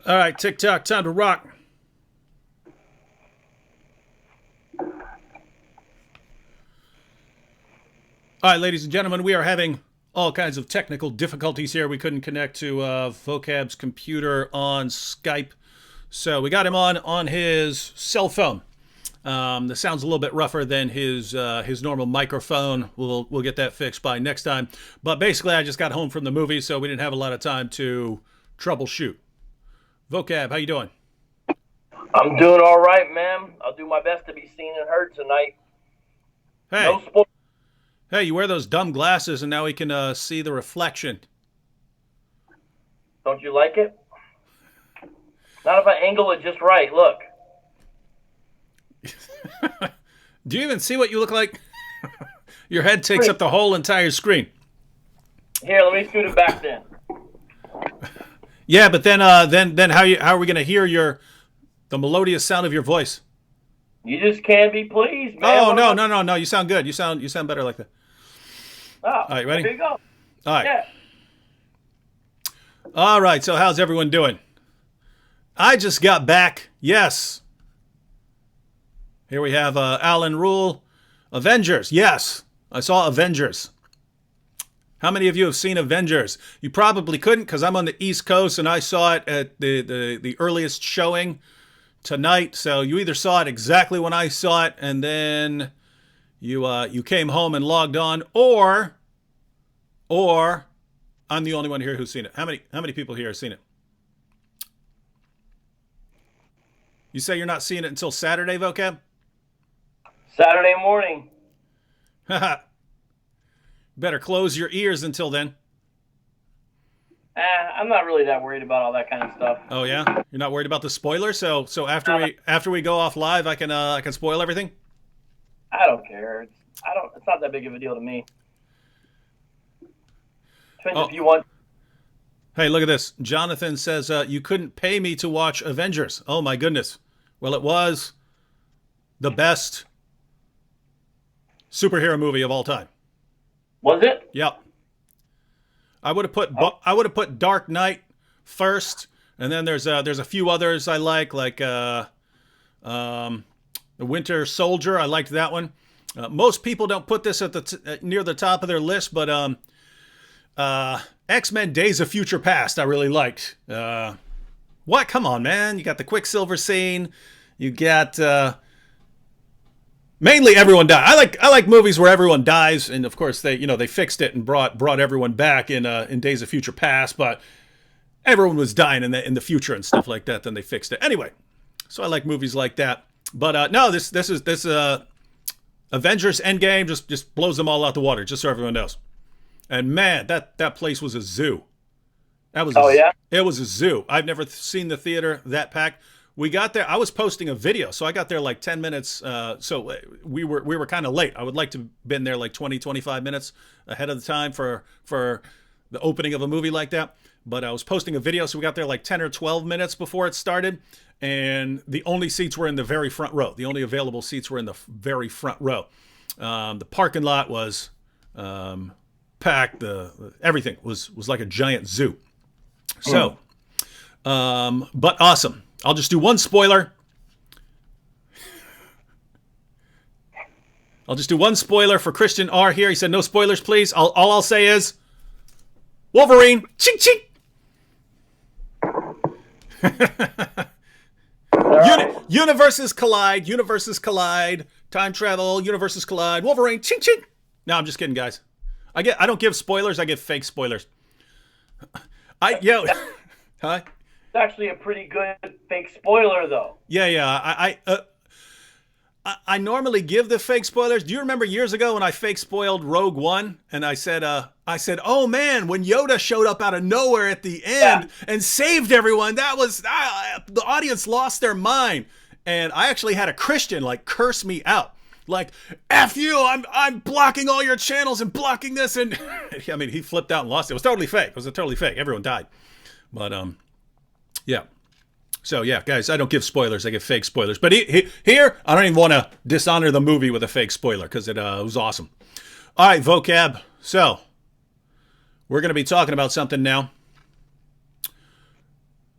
All right, TikTok, time to rock. All right, ladies and gentlemen, we are having all kinds of technical difficulties here. We couldn't connect to Vocab's computer on Skype, so we got him on his cell phone. The sound's a little bit rougher than his normal microphone. We'll get that fixed by next time. But basically, I just got home from the movie, so we didn't have a lot of time to troubleshoot. Vocab, how you doing? I'm doing all right, man. I'll do my best to be seen and heard tonight. Hey, No spoil. hey, you wear those dumb glasses, and now we can see the reflection. Don't you like it? Not if I angle it just right. Look. Do you even see what you look like? Your head takes up the whole entire screen. Here, let me scoot it back then. Yeah, but then how are we gonna hear the melodious sound of your voice? You just can't be pleased, man. Oh, no. You sound good. You sound better like that. Oh, all right, ready? There you go. All right. Yeah. All right. So how's everyone doing? I just got back. Yes. Here we have Alan Rule. Avengers. Yes. I saw Avengers. How many of you have seen Avengers? You probably couldn't because I'm on the East Coast and I saw it at the earliest showing tonight. So you either saw it exactly when I saw it and then you came home and logged on, or I'm the only one here who's seen it. How many people here have seen it? You say you're not seeing it until Saturday, Vocab? Saturday morning. Haha. Better close your ears until then. I'm not really that worried about all that kind of stuff. Oh yeah, you're not worried about the spoilers. So after we go off live, I can spoil everything. I don't care. It's not that big of a deal to me. Depends if you want. Hey, look at this. Jonathan says you couldn't pay me to watch Avengers. Oh my goodness. Well, it was the best superhero movie of all time. Was it? Yep. I would have put Dark Knight first, and then there's a few others I like The Winter Soldier. I liked that one. Most people don't put this at near the top of their list, but X-Men: Days of Future Past I really liked. What? Come on, man! You got the Quicksilver scene. You got mainly everyone died. I like movies where everyone dies, and of course they fixed it and brought everyone back in Days of Future Past, but everyone was dying in the future and stuff like that. Then they fixed it anyway. So I like movies like that. But no, this Avengers Endgame just blows them all out the water, just so everyone knows. And man, that place was a zoo. Yeah? It was a zoo. I've never seen the theater that packed. We got there. I was posting a video, so I got there like 10 minutes. So we were kind of late. I would like to have been there like 20, 25 minutes ahead of the time for the opening of a movie like that. But I was posting a video, so we got there like 10 or 12 minutes before it started. And the only seats were in the very front row. The only available seats were in the very front row. The parking lot was packed. Everything was like a giant zoo. So, but awesome. I'll just do one spoiler. I'll just do one spoiler for Christian R here. He said no spoilers, please. All I'll say is Wolverine. Ching ching. Universes collide. Universes collide. Time travel. Universes collide. Wolverine. Ching ching. No, I'm just kidding, guys. I don't give spoilers. I give fake spoilers. Huh? It's actually a pretty good fake spoiler, though. Yeah. I normally give the fake spoilers. Do you remember years ago when I fake spoiled Rogue One? And I said, oh man, when Yoda showed up out of nowhere at the end and saved everyone, that was, the audience lost their mind. And I actually had a Christian like curse me out. Like, F you, I'm blocking all your channels and blocking this. And I mean, he flipped out and lost it. It was totally fake. It was totally fake. Everyone died. But, yeah. So, yeah, guys, I don't give spoilers. I give fake spoilers. But here, I don't even want to dishonor the movie with a fake spoiler because it was awesome. All right, vocab. So, we're going to be talking about something now.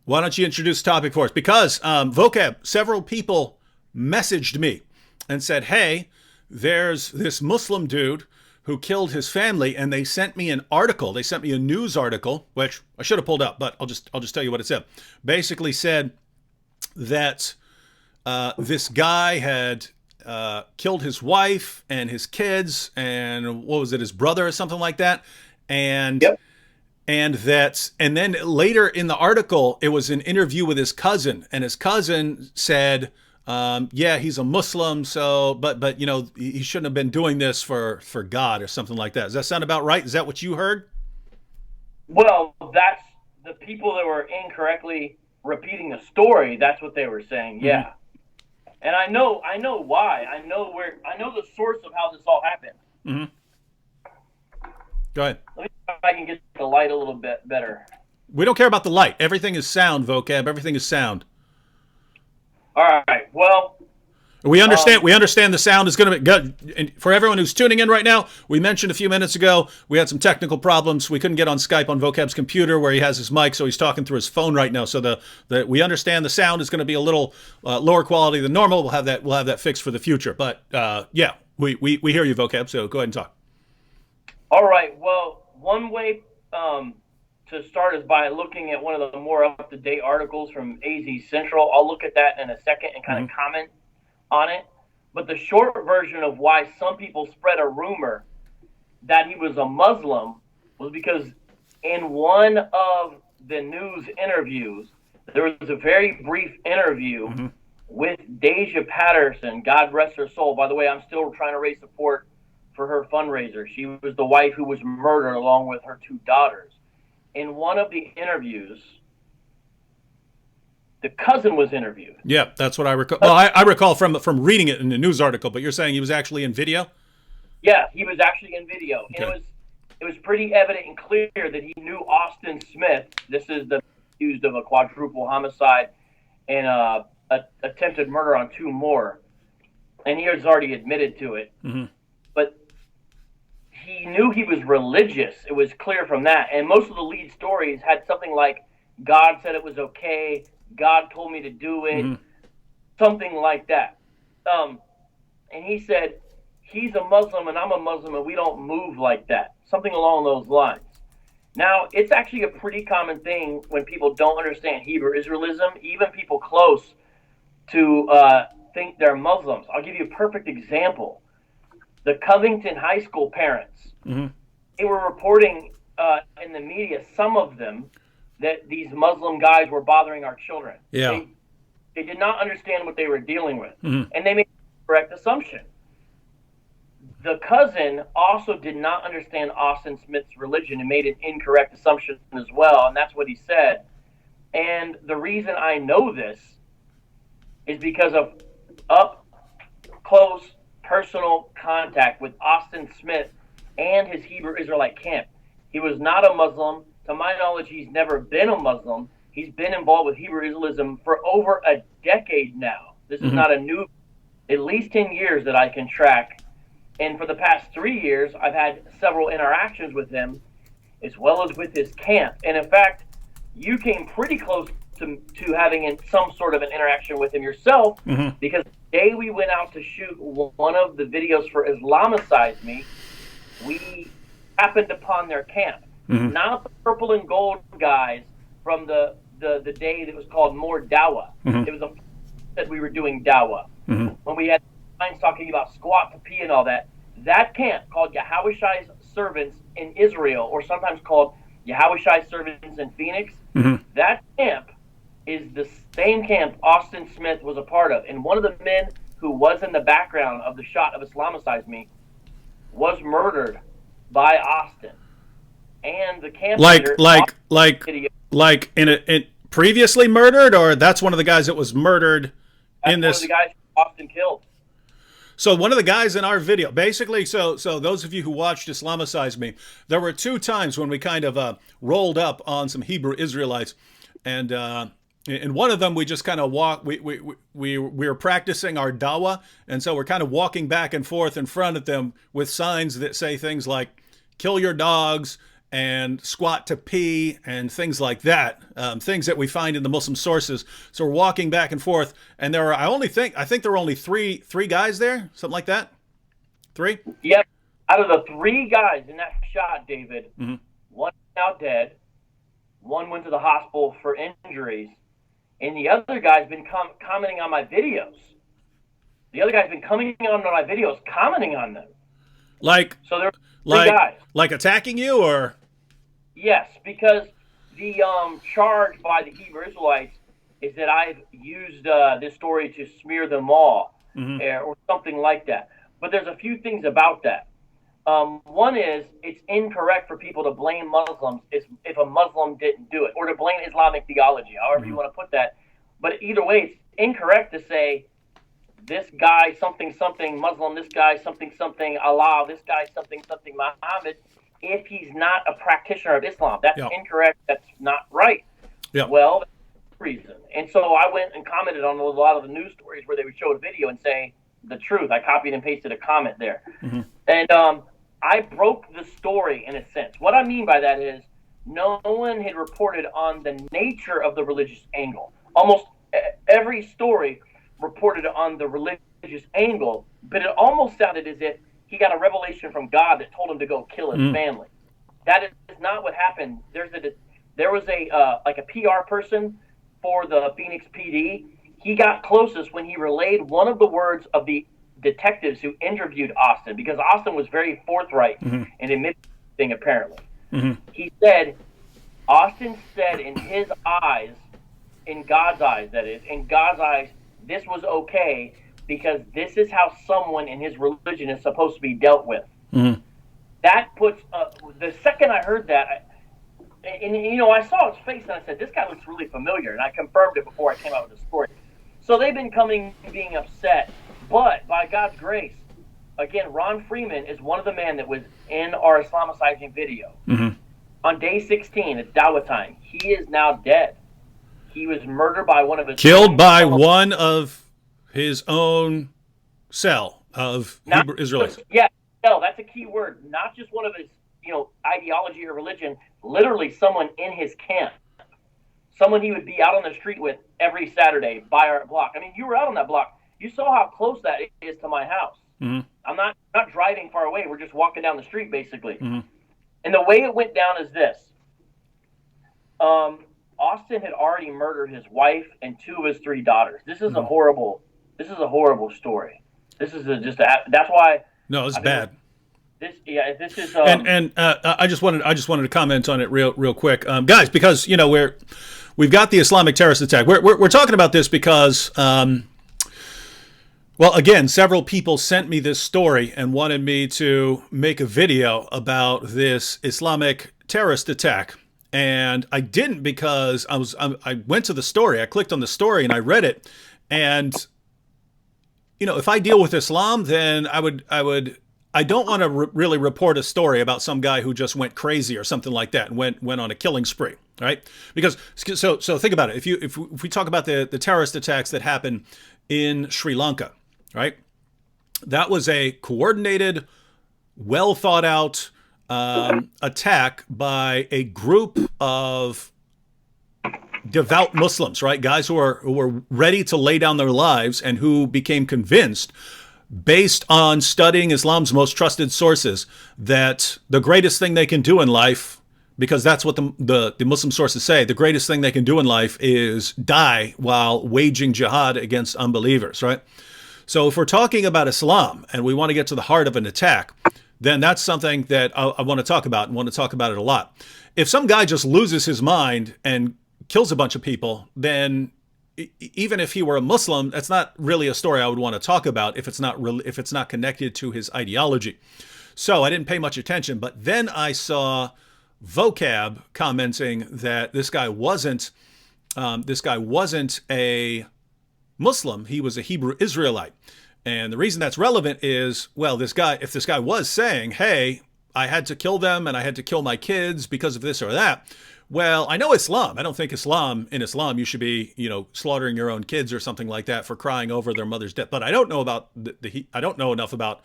Why don't you introduce the topic for us? Because vocab, several people messaged me and said, "Hey, there's this Muslim dude who killed his family," and they sent me an article. They sent me a news article, which I should have pulled up, but I'll just tell you what it said. Basically said that this guy had killed his wife and his kids, and what was it, his brother or something like that, and. Yep. And then later in the article, it was an interview with his cousin, and his cousin said, "Yeah, he's a Muslim, so but you know he shouldn't have been doing this for God or something like that." Does that sound about right? Is that what you heard? Well, that's the people that were incorrectly repeating the story. That's what they were saying. Yeah, mm-hmm. And I know why. I know the source of how this all happened. Mm-hmm. Go ahead. Let me see if I can get the light a little bit better. We don't care about the light. Everything is sound, vocab. Everything is sound. All right. Well, we understand the sound is going to be good. And for everyone who's tuning in right now, we mentioned a few minutes ago we had some technical problems. We couldn't get on Skype on vocab's computer where he has his mic, so he's talking through his phone right now. So we understand the sound is going to be a little lower quality than normal. We'll have that fixed for the future. But yeah, we hear you, vocab. So go ahead and talk. All right. Well, one way to start is by looking at one of the more up-to-date articles from AZ Central. I'll look at that in a second and kind of comment on it. But the short version of why some people spread a rumor that he was a Muslim was because in one of the news interviews, there was a very brief interview with Deja Patterson, God rest her soul. By the way, I'm still trying to raise support for her fundraiser. She was the wife who was murdered along with her 2 daughters. In one of the interviews, the cousin was interviewed. Yeah, that's what I recall. Well, I recall from reading it in the news article, but you're saying he was actually in video? Yeah, he was actually in video. Okay. And it was pretty evident and clear that he knew Austin Smith. This is the accused of a quadruple homicide and attempted murder on 2 more. And he has already admitted to it. Mm-hmm. But he knew he was religious. It was clear from that. And most of the lead stories had something like, God said it was okay, God told me to do it, something like that. And he said, he's a Muslim and I'm a Muslim and we don't move like that. Something along those lines. Now, it's actually a pretty common thing when people don't understand Hebrew Israelism, even people close to think they're Muslims. I'll give you a perfect example. The Covington High School parents, they were reporting in the media, some of them, that these Muslim guys were bothering our children. Yeah. They did not understand what they were dealing with. And they made the correct assumption. The cousin also did not understand Austin Smith's religion and made an incorrect assumption as well, and that's what he said. And the reason I know this is because of up-close personal contact with Austin Smith and his Hebrew Israelite camp. He was not a Muslim. To my knowledge, he's never been a Muslim. He's been involved with Hebrew Israelism for over a decade now. This is not a new, at least 10 years that I can track. And for the past 3 years, I've had several interactions with him, as well as with his camp. And in fact, you came pretty close to having some sort of an interaction with him yourself, because the day we went out to shoot one of the videos for Islamicize Me, we happened upon their camp. Not the purple and gold guys from the day that was called More Dawa. It was that we were doing Dawa. When we had signs talking about squat to pee and all that, that camp called Yahweh Servants in Israel, or sometimes called Yahweh Servants in Phoenix, that camp is the same camp Austin Smith was a part of. And one of the men who was in the background of the shot of Islamicize Me was murdered by Austin. And the camp leader, like in previously murdered, or that's one of the guys that was murdered in this. One of the guys Austin killed. So one of the guys in our video, basically, so those of you who watched Islamicize Me, there were 2 times when we kind of rolled up on some Hebrew Israelites, and in one of them we just kind of we were practicing our dawah, and so we're kind of walking back and forth in front of them with signs that say things like "kill your dogs" and squat to pee and things like that, things that we find in the Muslim sources. So we're walking back and forth, and there are I think there were only three guys there, something like that. Three? Yep. Out of the 3 guys in that shot, David, one is now dead, one went to the hospital for injuries, and the other guy's been commenting on my videos. The other guy's been coming on my videos, commenting on them. So there are 3 guys. Like attacking you, or? Yes, because the charge by the Hebrew Israelites is that I've used this story to smear them all, or something like that. But there's a few things about that. One is it's incorrect for people to blame Muslims if a Muslim didn't do it, or to blame Islamic theology, however you want to put that. But either way, it's incorrect to say this guy something something Muslim, this guy something something Allah, this guy something something Muhammad, if he's not a practitioner of Islam. That's incorrect. That's not right. Well, that's the reason. And so I went and commented on a lot of the news stories where they would show a video and say the truth. I copied and pasted a comment there. And I broke the story in a sense. What I mean by that is no one had reported on the nature of the religious angle. Almost every story reported on the religious angle, but it almost sounded as if he got a revelation from God that told him to go kill his family. That is not what happened. There was a PR person for the Phoenix PD. He got closest when he relayed one of the words of the detectives who interviewed Austin, because Austin was very forthright and admitted thing apparently. He said, Austin said in his eyes, in God's eyes, that is, in God's eyes, this was okay because this is how someone in his religion is supposed to be dealt with. That puts, the second I heard that, I saw his face and I said, this guy looks really familiar, and I confirmed it before I came out with the story. So they've been being upset. But by God's grace, again, Ron Freeman is one of the men that was in our Islamicizing video. On day 16, it's Dawah time. He is now dead. He was murdered by one of his... Killed by one of his own cell of Hebrew Israelites. Yeah, no, that's a key word. Not just one of his, ideology or religion. Literally someone in his camp. Someone he would be out on the street with every Saturday by our block. I mean, you were out on that block. You saw how close that is to my house. I'm not driving far away. We're just walking down the street, basically. And the way it went down is this. Austin had already murdered his wife and 2 of his 3 daughters. This is a horrible story. This is that's why. No, it's bad. This is. I just wanted to comment on it real quick, guys, because we've got the Islamic terrorist attack. We're talking about this because. Well, again, several people sent me this story and wanted me to make a video about this Islamic terrorist attack. And I didn't because I went to the story. I clicked on the story and I read it. And, if I deal with Islam, then I don't want to really report a story about some guy who just went crazy or something like that and went on a killing spree, right? Because, so think about it. If we talk about the terrorist attacks that happened in Sri Lanka, right? That was a coordinated, well thought out attack by a group of devout Muslims, right? Guys who were ready to lay down their lives and who became convinced, based on studying Islam's most trusted sources, that the greatest thing they can do in life, because that's what the Muslim sources say, the greatest thing they can do in life is die while waging jihad against unbelievers, right? So if we're talking about Islam and we want to get to the heart of an attack, then that's something that I want to talk about and want to talk about it a lot. If some guy just loses his mind and kills a bunch of people, then even if he were a Muslim, that's not really a story I would want to talk about if it's not connected to his ideology. So I didn't pay much attention, but then I saw Vocab commenting that this guy wasn't a Muslim, he was a Hebrew Israelite. And the reason that's relevant is, well, if this guy was saying, hey, I had to kill them and I had to kill my kids because of this or that, well, I know Islam. I don't think in Islam you should be, slaughtering your own kids or something like that for crying over their mother's death. But I don't know about I don't know enough about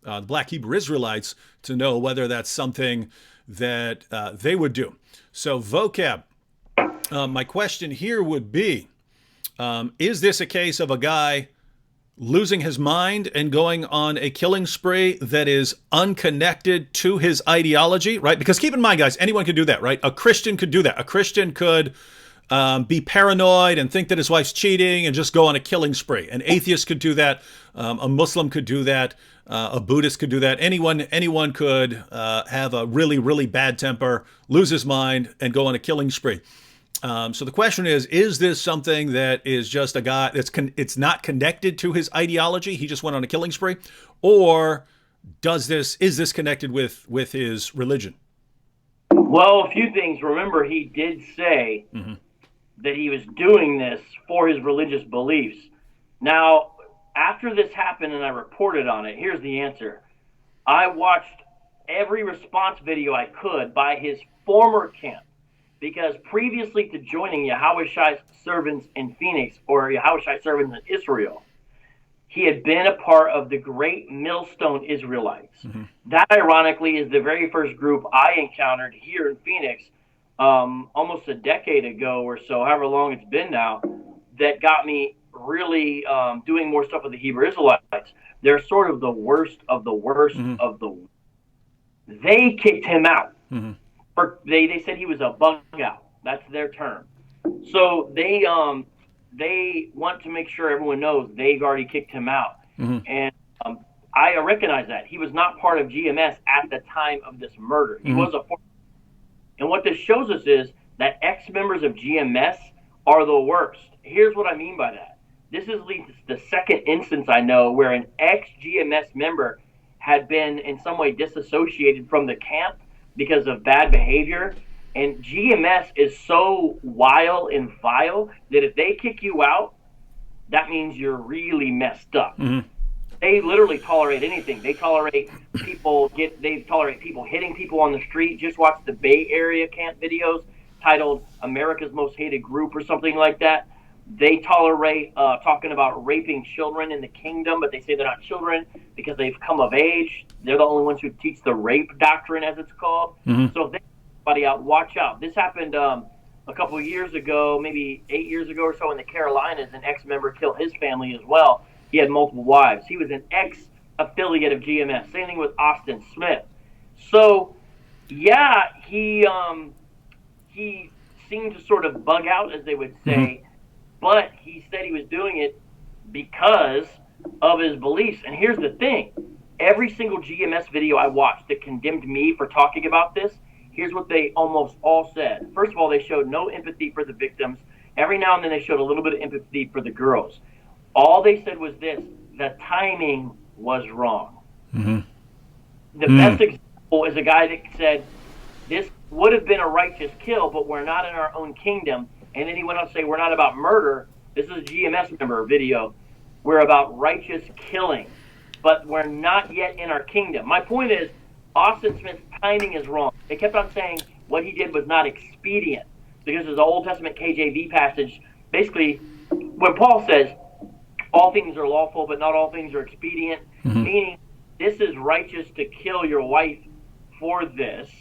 the Black Hebrew Israelites to know whether that's something that they would do. So vocab, my question here would be, is this a case of a guy losing his mind and going on a killing spree that is unconnected to his ideology, right? Because keep in mind, guys, anyone could do that, right? A Christian could do that. A Christian could be paranoid and think that his wife's cheating and just go on a killing spree. An atheist could do that. A Muslim could do that. A Buddhist could do that. Anyone could have a really, really bad temper, lose his mind, and go on a killing spree. So the question is this something that is just a guy it's not connected to his ideology? He just went on a killing spree, or is this connected with his religion? Well, a few things. Remember, he did say that he was doing this for his religious beliefs. Now, after this happened and I reported on it, here's the answer. I watched every response video I could by his former camp. Because previously to joining Yahushai's servants in Phoenix, or Yahushai servants in Israel, he had been a part of the great Millstone Israelites. That, ironically, is the very first group I encountered here in Phoenix almost a decade ago or so, however long it's been now, that got me really doing more stuff with the Hebrew Israelites. They're sort of the worst of the worst of the worst. They kicked him out. They said he was a bug out. That's their term. So they want to make sure everyone knows they've already kicked him out. And I recognize that. He was not part of GMS at the time of this murder. He was a... And what this shows us is that ex-members of GMS are the worst. Here's what I mean by that. This is the second instance I know where an ex-GMS member had been in some way disassociated from the camp because of bad behavior. And GMS is so wild and vile that if they kick you out, that means you're really messed up. They literally tolerate anything. They tolerate people hitting people on the street. Just watch the Bay Area camp videos titled America's Most Hated Group or something like that. They tolerate talking about raping children in the kingdom, but they say they're not children because they've come of age. They're the only ones who teach the rape doctrine, as it's called. So if they kick somebody out, watch out. This happened a couple of years ago, maybe 8 years ago or so in the Carolinas. An ex-member killed his family as well. He had multiple wives. He was an ex-affiliate of GMS. Same thing with Austin Smith. So, yeah, he seemed to sort of bug out, as they would say. But he said he was doing it because of his beliefs. And here's the thing. Every single GMS video I watched that condemned me for talking about this, here's what they almost all said. First of all, they showed no empathy for the victims. Every now and then they showed a little bit of empathy for the girls. All they said was this: the timing was wrong. The best example is a guy that said, this would have been a righteous kill, but we're not in our own kingdom. And then he went on to say, we're not about murder. This is a GMS member video. We're about righteous killing, but we're not yet in our kingdom. My point is, Austin Smith's timing is wrong. They kept on saying what he did was not expedient, because there's an Old Testament KJV passage, basically, when Paul says, all things are lawful, but not all things are expedient, meaning this is righteous to kill your wife for this,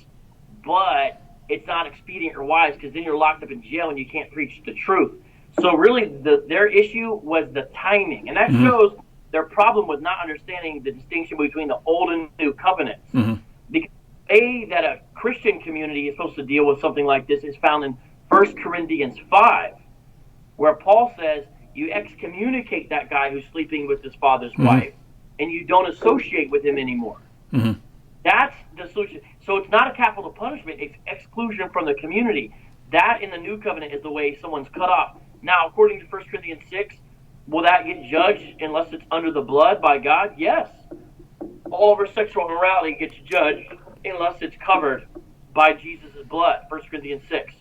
but it's not expedient or wise, because then you're locked up in jail and you can't preach the truth. So really, their issue was the timing. And that shows their problem with not understanding the distinction between the old and new covenants. Because that a Christian community is supposed to deal with something like this is found in 1 Corinthians 5, where Paul says you excommunicate that guy who's sleeping with his father's wife, and you don't associate with him anymore. That's the solution. So it's not a capital punishment, it's exclusion from the community. That in the new covenant is the way someone's cut off. Now, according to 1 Corinthians 6, will that get judged unless it's under the blood by God? Yes. All of our sexual immorality gets judged unless it's covered by Jesus' blood, 1 Corinthians 6.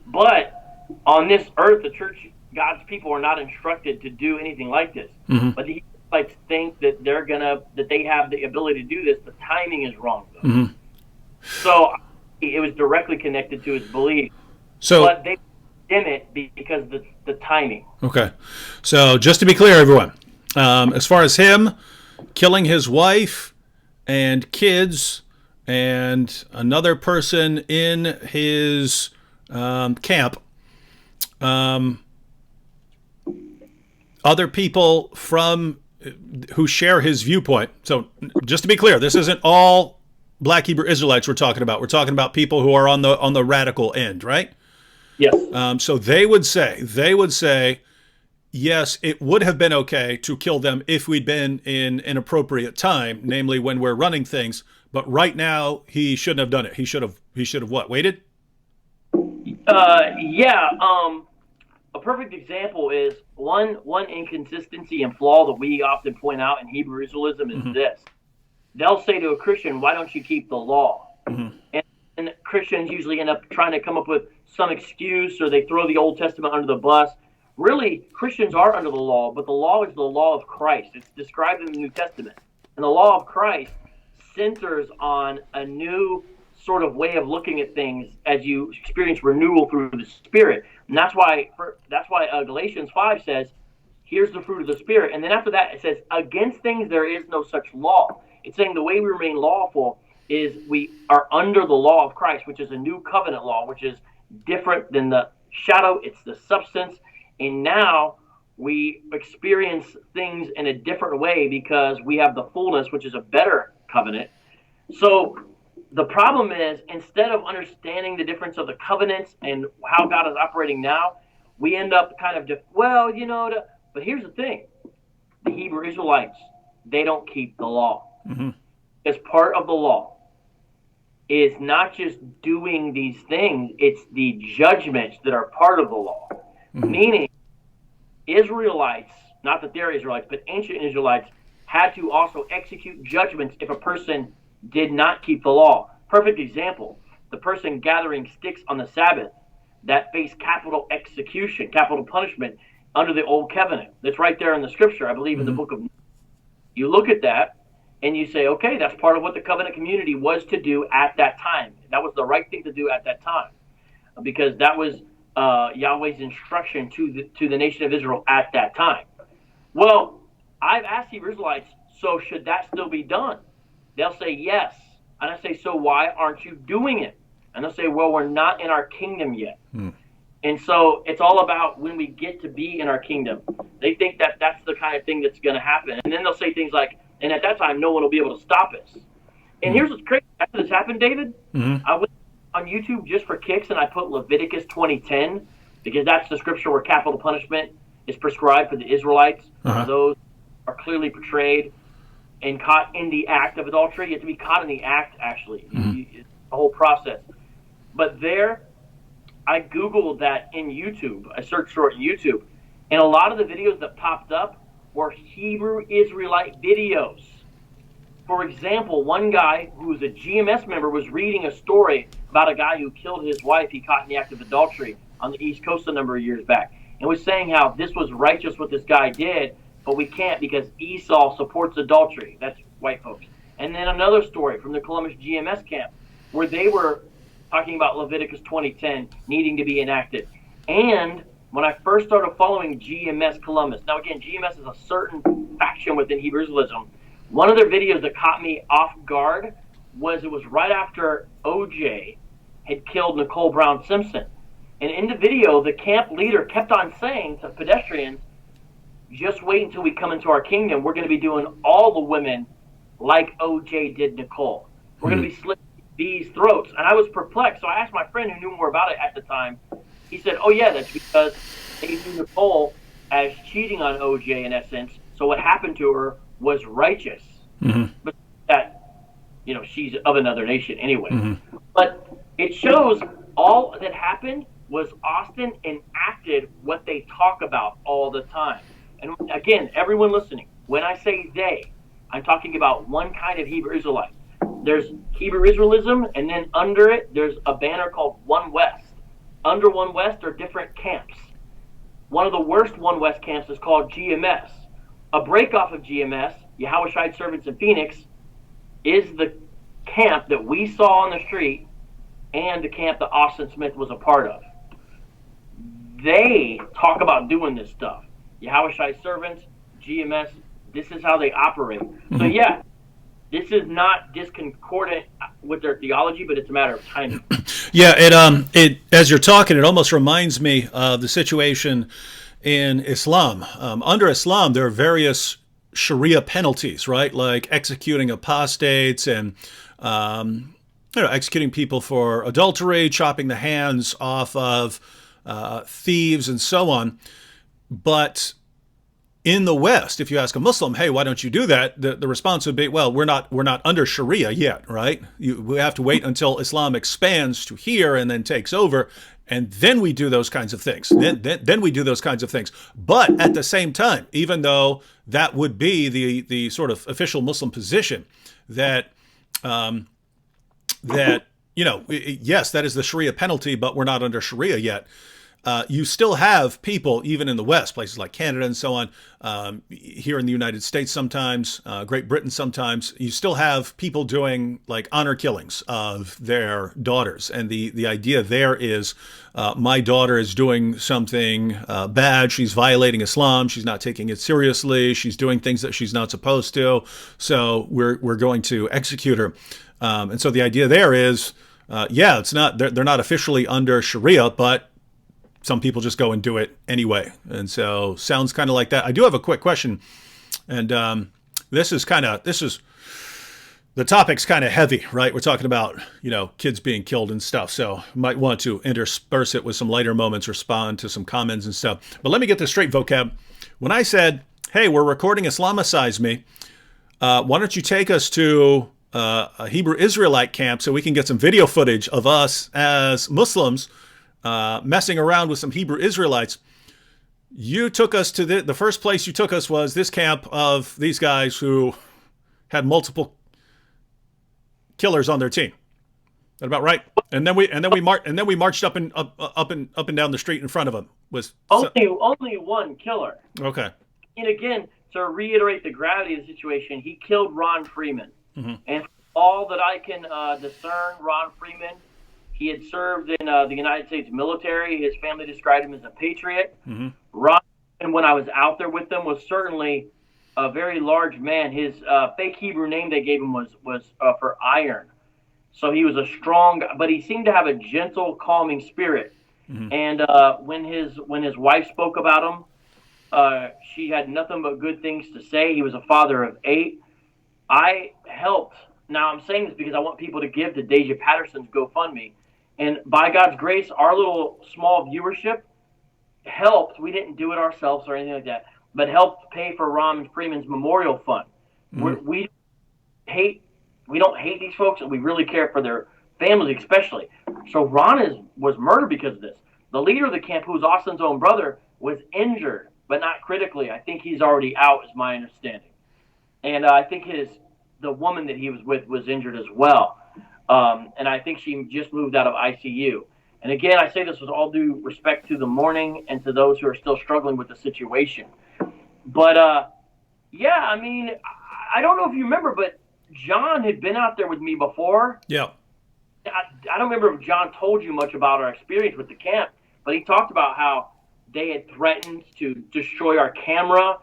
But on this earth, the church, God's people, are not instructed to do anything like this. But the Israelites think that that they have the ability to do this. The timing is wrong, though. So it was directly connected to his belief. But they condemn it because the timing. Okay. So just to be clear, everyone, as far as him killing his wife and kids and another person in his camp. Other people from who share his viewpoint. So just to be clear, this isn't all black Hebrew Israelites we're talking about. We're talking about people who are on the radical end, right? Yes. So they would say, yes, it would have been okay to kill them if we'd been in an appropriate time, namely when we're running things. But right now, he shouldn't have done it. He should have what? Waited? Yeah. A perfect example is one inconsistency and flaw that we often point out in Hebrew Israelism is this. They'll say to a Christian, why don't you keep the law? And Christians usually end up trying to come up with some excuse, or they throw the Old Testament under the bus. Really, Christians are under the law, but the law is the law of Christ. It's described in the New Testament. And the law of Christ centers on a new sort of way of looking at things as you experience renewal through the Spirit. And that's why Galatians 5 says, here's the fruit of the Spirit. And then after that, it says, against things there is no such law. It's saying the way we remain lawful is we are under the law of Christ, which is a new covenant law, which is different than the shadow. It's the substance. And now we experience things in a different way because we have the fullness, which is a better covenant. So the problem is, instead of understanding the difference of the covenants and how God is operating now, we end up kind of but here's the thing. The Hebrew Israelites, they don't keep the law. As part of the law is not just doing these things, it's the judgments that are part of the law. Meaning, Israelites, not that they're Israelites, but ancient Israelites had to also execute judgments if a person did not keep the law. Perfect example, the person gathering sticks on the Sabbath that faced capital execution, capital punishment under the Old Covenant. That's right there in the scripture, I believe, in the book of. You look at that and you say, okay, that's part of what the covenant community was to do at that time. That was the right thing to do at that time, because that was Yahweh's instruction to the nation of Israel at that time. Well, I've asked Hebrew Israelites, so should that still be done? They'll say yes. And I say, so why aren't you doing it? And they'll say, well, we're not in our kingdom yet. And so it's all about when we get to be in our kingdom. They think that that's the kind of thing that's going to happen. And then they'll say things like, and at that time, no one will be able to stop us. And here's what's crazy. After this happened, David, I went on YouTube just for kicks, and I put Leviticus 20:10, because that's the scripture where capital punishment is prescribed for the Israelites. Those are clearly portrayed and caught in the act of adultery. You have to be caught in the act, actually. It's the whole process. But there, I Googled that in YouTube. I searched for it in YouTube. And a lot of the videos that popped up were Hebrew Israelite videos. For example, one guy who was a GMS member was reading a story about a guy who killed his wife he caught in the act of adultery on the East Coast a number of years back. And was saying how this was righteous what this guy did, but we can't because Esau supports adultery. That's white folks. And then another story from the Columbus GMS camp where they were talking about Leviticus 20:10 needing to be enacted. And when I first started following GMS Columbus, now again, GMS is a certain faction within Hebrew Israelism. One of their videos that caught me off guard was it was right after OJ had killed Nicole Brown Simpson. And in the video, the camp leader kept on saying to pedestrians, just wait until we come into our kingdom. We're going to be doing all the women like OJ did Nicole. We're going to be slitting these throats. And I was perplexed. So I asked my friend who knew more about it at the time. He said, oh, yeah, that's because they view Nicole as cheating on OJ in essence. So what happened to her was righteous. But that, she's of another nation anyway. But it shows all that happened was Austin enacted what they talk about all the time. And again, everyone listening, when I say they, I'm talking about one kind of Hebrew Israelite. There's Hebrew Israelism, and then under it, there's a banner called One West. Under One West are different camps. One of the worst One West camps is called GMS. A breakoff of GMS, Yahushai Servants in Phoenix, is the camp that we saw on the street and the camp that Austin Smith was a part of. They talk about doing this stuff. Yahushai Servants, GMS, This is how they operate. So yeah, this is not discordant with their theology, but it's a matter of timing. Yeah, it as you're talking, it almost reminds me of the situation in Islam. Under Islam, there are various Sharia penalties, right? Like executing apostates and executing people for adultery, chopping the hands off of thieves, and so on. But in the West, if you ask a Muslim, "Hey, why don't you do that?" the response would be, "Well, we're not under Sharia yet, right? We have to wait until Islam expands to here and then takes over, and then we do those kinds of things. Then we do those kinds of things." But at the same time, even though that would be the sort of official Muslim position, that yes, that is the Sharia penalty, but we're not under Sharia yet. You still have people, even in the West, places like Canada and so on, here in the United States sometimes, Great Britain sometimes, you still have people doing like honor killings of their daughters. And the idea there is, my daughter is doing something bad. She's violating Islam. She's not taking it seriously. She's doing things that she's not supposed to. So we're going to execute her. And so the idea there is, it's not, they're not officially under Sharia, but some people just go and do it anyway. And so sounds kind of like that. I do have a quick question. And this is the topic's kind of heavy, right? We're talking about, kids being killed and stuff. So might want to intersperse it with some lighter moments, respond to some comments and stuff. But let me get this straight, Vocab. When I said, "Hey, we're recording Islamicize Me," why don't you take us to a Hebrew Israelite camp so we can get some video footage of us as Muslims messing around with some Hebrew Israelites. You took us to the first place you took us was this camp of these guys who had multiple killers on their team. Is that about right? And then we marched up and down the street in front of them. Was only one killer. Okay. And again, to reiterate the gravity of the situation, he killed Ron Freeman. Mm-hmm. And all that I can discern, Ron Freeman, he had served in the United States military. His family described him as a patriot. Mm-hmm. Ron, when I was out there with them, was certainly a very large man. His fake Hebrew name they gave him was for iron. So he was a strong, but he seemed to have a gentle, calming spirit. Mm-hmm. And when his wife spoke about him, she had nothing but good things to say. He was a father of 8. I helped. Now I'm saying this because I want people to give to Deja Patterson's GoFundMe. And by God's grace, our little small viewership helped. We didn't do it ourselves or anything like that, but helped pay for Ron Freeman's memorial fund. Mm-hmm. We don't hate these folks, and we really care for their families especially. So Ron was murdered because of this. The leader of the camp, who was Austin's own brother, was injured, but not critically. I think he's already out, is my understanding. And I think the woman that he was with was injured as well. And I think she just moved out of ICU. And again, I say this with all due respect to the mourning and to those who are still struggling with the situation. But, I mean, I don't know if you remember, but John had been out there with me before. Yeah. I don't remember if John told you much about our experience with the camp, but he talked about how they had threatened to destroy our camera.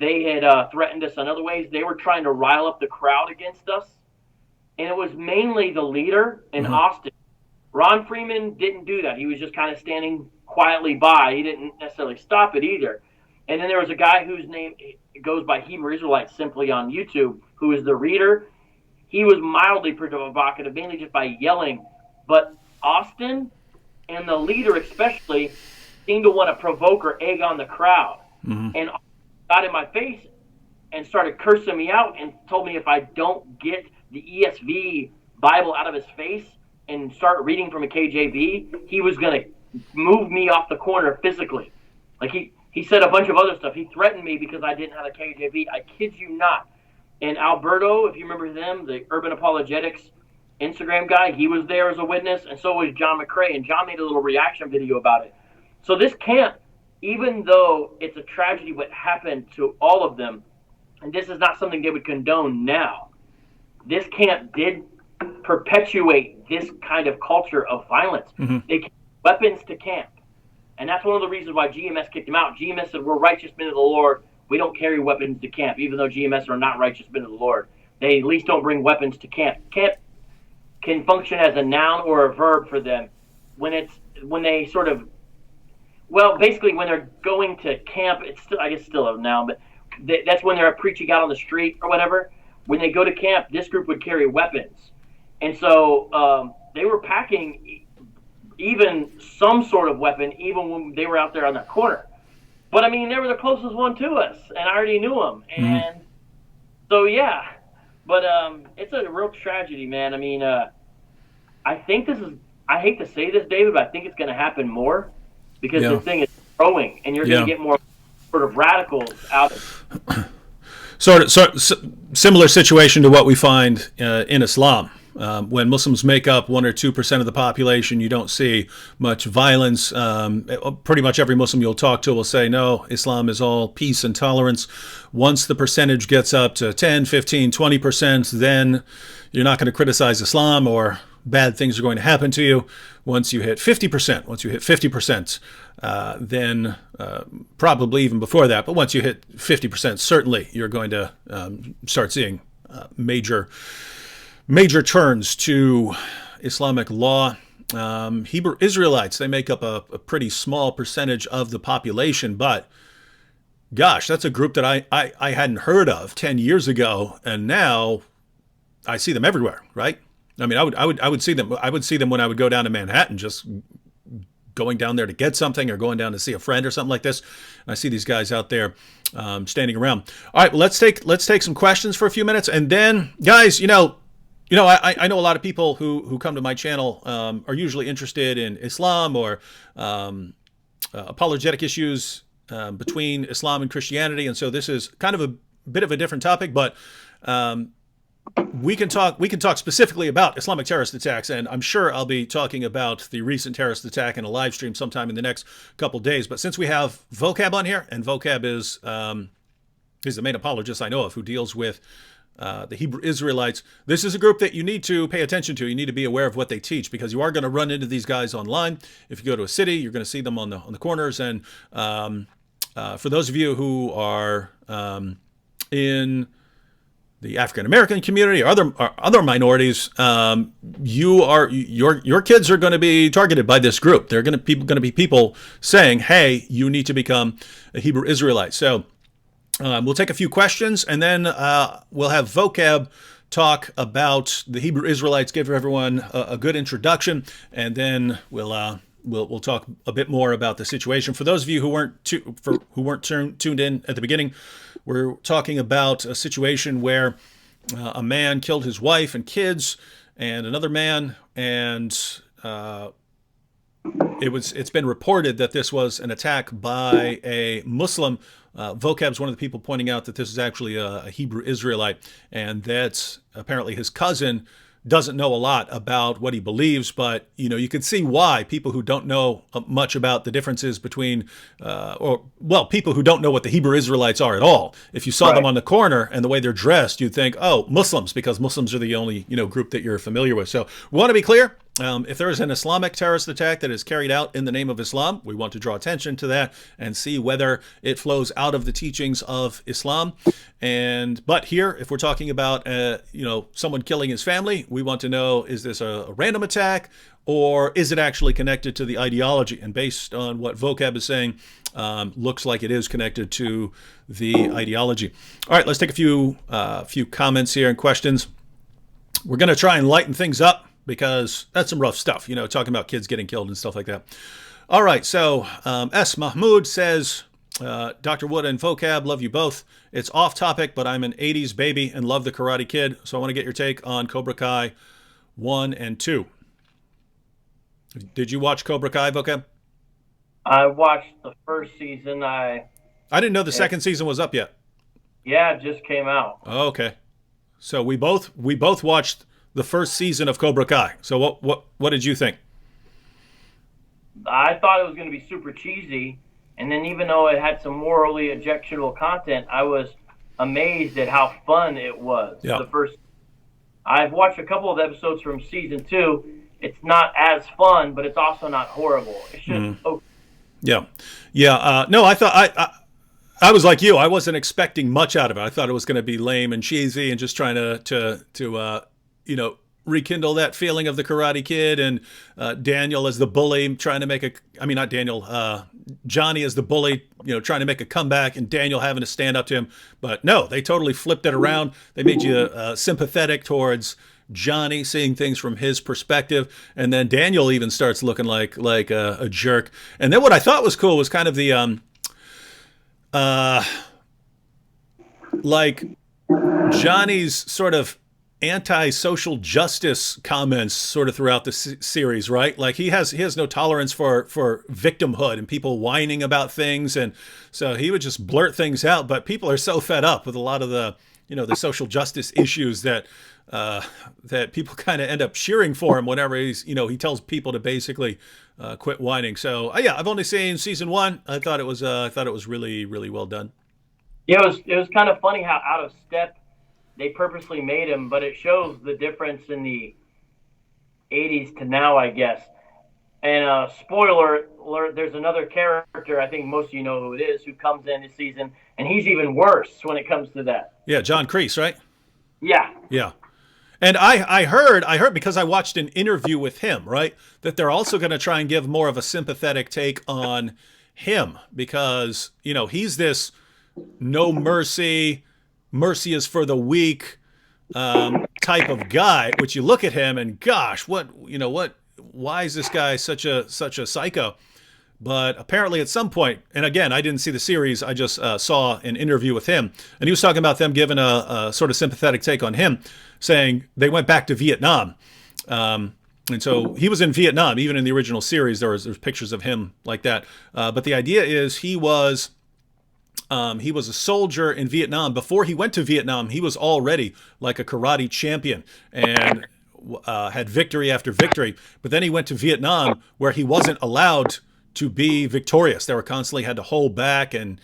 They had threatened us in other ways. They were trying to rile up the crowd against us. And it was mainly the leader in Mm-hmm. Austin. Ron Freeman didn't do that. He was just kind of standing quietly by. He didn't necessarily stop it either. And then there was a guy whose name goes by Hebrew Israelites simply on YouTube, who is the reader. He was mildly provocative, mainly just by yelling. But Austin and the leader especially seemed to want to provoke or egg on the crowd. Mm-hmm. And got in my face and started cursing me out and told me if I don't get the ESV Bible out of his face and start reading from a KJV, he was going to move me off the corner physically. Like he said a bunch of other stuff. He threatened me because I didn't have a KJV. I kid you not. And Alberto, if you remember them, the Urban Apologetics Instagram guy, he was there as a witness, and so was John McCrae, and John made a little reaction video about it. So this camp, even though it's a tragedy what happened to all of them, and this is not something they would condone now, this camp did perpetuate this kind of culture of violence. Mm-hmm. They carried weapons to camp. And that's one of the reasons why GMS kicked them out. GMS said, we're righteous men of the Lord. we don't carry weapons to camp, even though GMS are not righteous men of the Lord. They at least don't bring weapons to camp. Camp can function as a noun or a verb for them when they sort of, well, basically when they're going to camp, it's still, I guess, still a noun, but that's when they're preaching out on the street or whatever. When they go to camp, this group would carry weapons, and so they were packing even some sort of weapon, even when they were out there on that corner. But I mean, they were the closest one to us, and I already knew them, and so yeah. But it's a real tragedy, man. I mean, I think this is. I hate to say this, David, but I think it's going to happen more because this thing is growing, and you're going to get more sort of radicals out of it. Similar situation to what we find in Islam. When Muslims make up 1 or 2% of the population, you don't see much violence. Pretty much every Muslim you'll talk to will say, no, Islam is all peace and tolerance. Once the percentage gets up to 10, 15, 20%, then you're not going to criticize Islam or bad things are going to happen to you. Once you hit 50%, then probably even before that, but once you hit 50%, certainly you're going to start seeing major turns to Islamic law. Hebrew Israelites, they make up a pretty small percentage of the population, but gosh, that's a group that I hadn't heard of 10 years ago, and now I see them everywhere, right? I mean, I would see them. I would see them when I would go down to Manhattan, just going down there to get something or going down to see a friend or something like this. And I see these guys out there standing around. All right, well, let's take some questions for a few minutes, and then, guys, I know a lot of people who come to my channel are usually interested in Islam or apologetic issues between Islam and Christianity, and so this is kind of a bit of a different topic, but we can talk specifically about Islamic terrorist attacks, and I'm sure I'll be talking about the recent terrorist attack in a live stream sometime in the next couple days. But since we have Vocab on here, and Vocab is the main apologist I know of who deals with the Hebrew Israelites, this is a group that you need to pay attention to. You need to be aware of what they teach, because you are going to run into these guys online. If you go to a city, you're going to see them on the corners. And for those of you who are in the African American community or other minorities, your kids are going to be targeted by this group. They're going to be people saying, "Hey, you need to become a Hebrew Israelite." So we'll take a few questions, and then we'll have Vocab talk about the Hebrew Israelites, give everyone a good introduction, and then we'll talk a bit more about the situation. For those of you who weren't tuned in at the beginning, we're talking about a situation where a man killed his wife and kids, and another man, and it's been reported that this was an attack by a Muslim. Vocab's one of the people pointing out that this is actually a Hebrew Israelite, and that apparently his cousin doesn't know a lot about what he believes, but you can see why people who don't know much about the differences between, people who don't know what the Hebrew Israelites are at all. If you saw them on the corner and the way they're dressed, you'd think, oh, Muslims, because Muslims are the only group that you're familiar with. So we want to be clear. If there is an Islamic terrorist attack that is carried out in the name of Islam, we want to draw attention to that and see whether it flows out of the teachings of Islam. But here, if we're talking about someone killing his family, we want to know, is this a random attack, or is it actually connected to the ideology? And based on what Vocab is saying, looks like it is connected to the ideology. All right, let's take a few comments here and questions. We're going to try and lighten things up, because that's some rough stuff, talking about kids getting killed and stuff like that. All right, so S. Mahmoud says, Dr. Wood and Vocab, love you both. It's off topic, but I'm an 80s baby and love the Karate Kid, so I want to get your take on Cobra Kai 1 and 2. Did you watch Cobra Kai, Vocab? I watched the first season. I didn't know the second season was up yet. Yeah, it just came out. Oh, okay. So we both watched the first season of Cobra Kai. So what did you think? I thought it was going to be super cheesy, and then even though it had some morally objectionable content, I was amazed at how fun it was. Yeah. I've watched a couple of episodes from season 2. It's not as fun, but it's also not horrible. It's just okay. Yeah. No, I thought I was like you. I wasn't expecting much out of it. I thought it was going to be lame and cheesy and just trying to you know, rekindle that feeling of the Karate Kid and Daniel as the bully trying to make a. I mean, not Daniel. Johnny as the bully, you know, trying to make a comeback, and Daniel having to stand up to him. But no, they totally flipped it around. They made you sympathetic towards Johnny, seeing things from his perspective, and then Daniel even starts looking like a jerk. And then what I thought was cool was kind of the like Johnny's sort of anti-social justice comments sort of throughout the series, right? Like he has no tolerance for victimhood and people whining about things, and so he would just blurt things out. But people are so fed up with a lot of the, you know, the social justice issues that that people kind of end up cheering for him whenever he's, you know, he tells people to basically quit whining. So yeah, I've only seen season 1. I thought it was really well done. Yeah, it was kind of funny how out of step they purposely made him, but it shows the difference in the 80s to now, I guess. And spoiler alert, there's another character, I think most of you know who it is, who comes in this season, and he's even worse when it comes to that. Yeah, John Kreese, right? Yeah. Yeah. And I heard because I watched an interview with him, right, that they're also going to try and give more of a sympathetic take on him because, you know, he's this no mercy is for the weak type of guy, which you look at him and gosh, why is this guy such a psycho? But apparently at some point, and again, I didn't see the series, I just saw an interview with him, and he was talking about them giving a sort of sympathetic take on him, saying they went back to Vietnam. And so he was in Vietnam, even in the original series, there's pictures of him like that. But the idea is he was a soldier in Vietnam. Before he went to Vietnam, he was already like a karate champion and had victory after victory. But then he went to Vietnam where he wasn't allowed to be victorious. They were constantly had to hold back and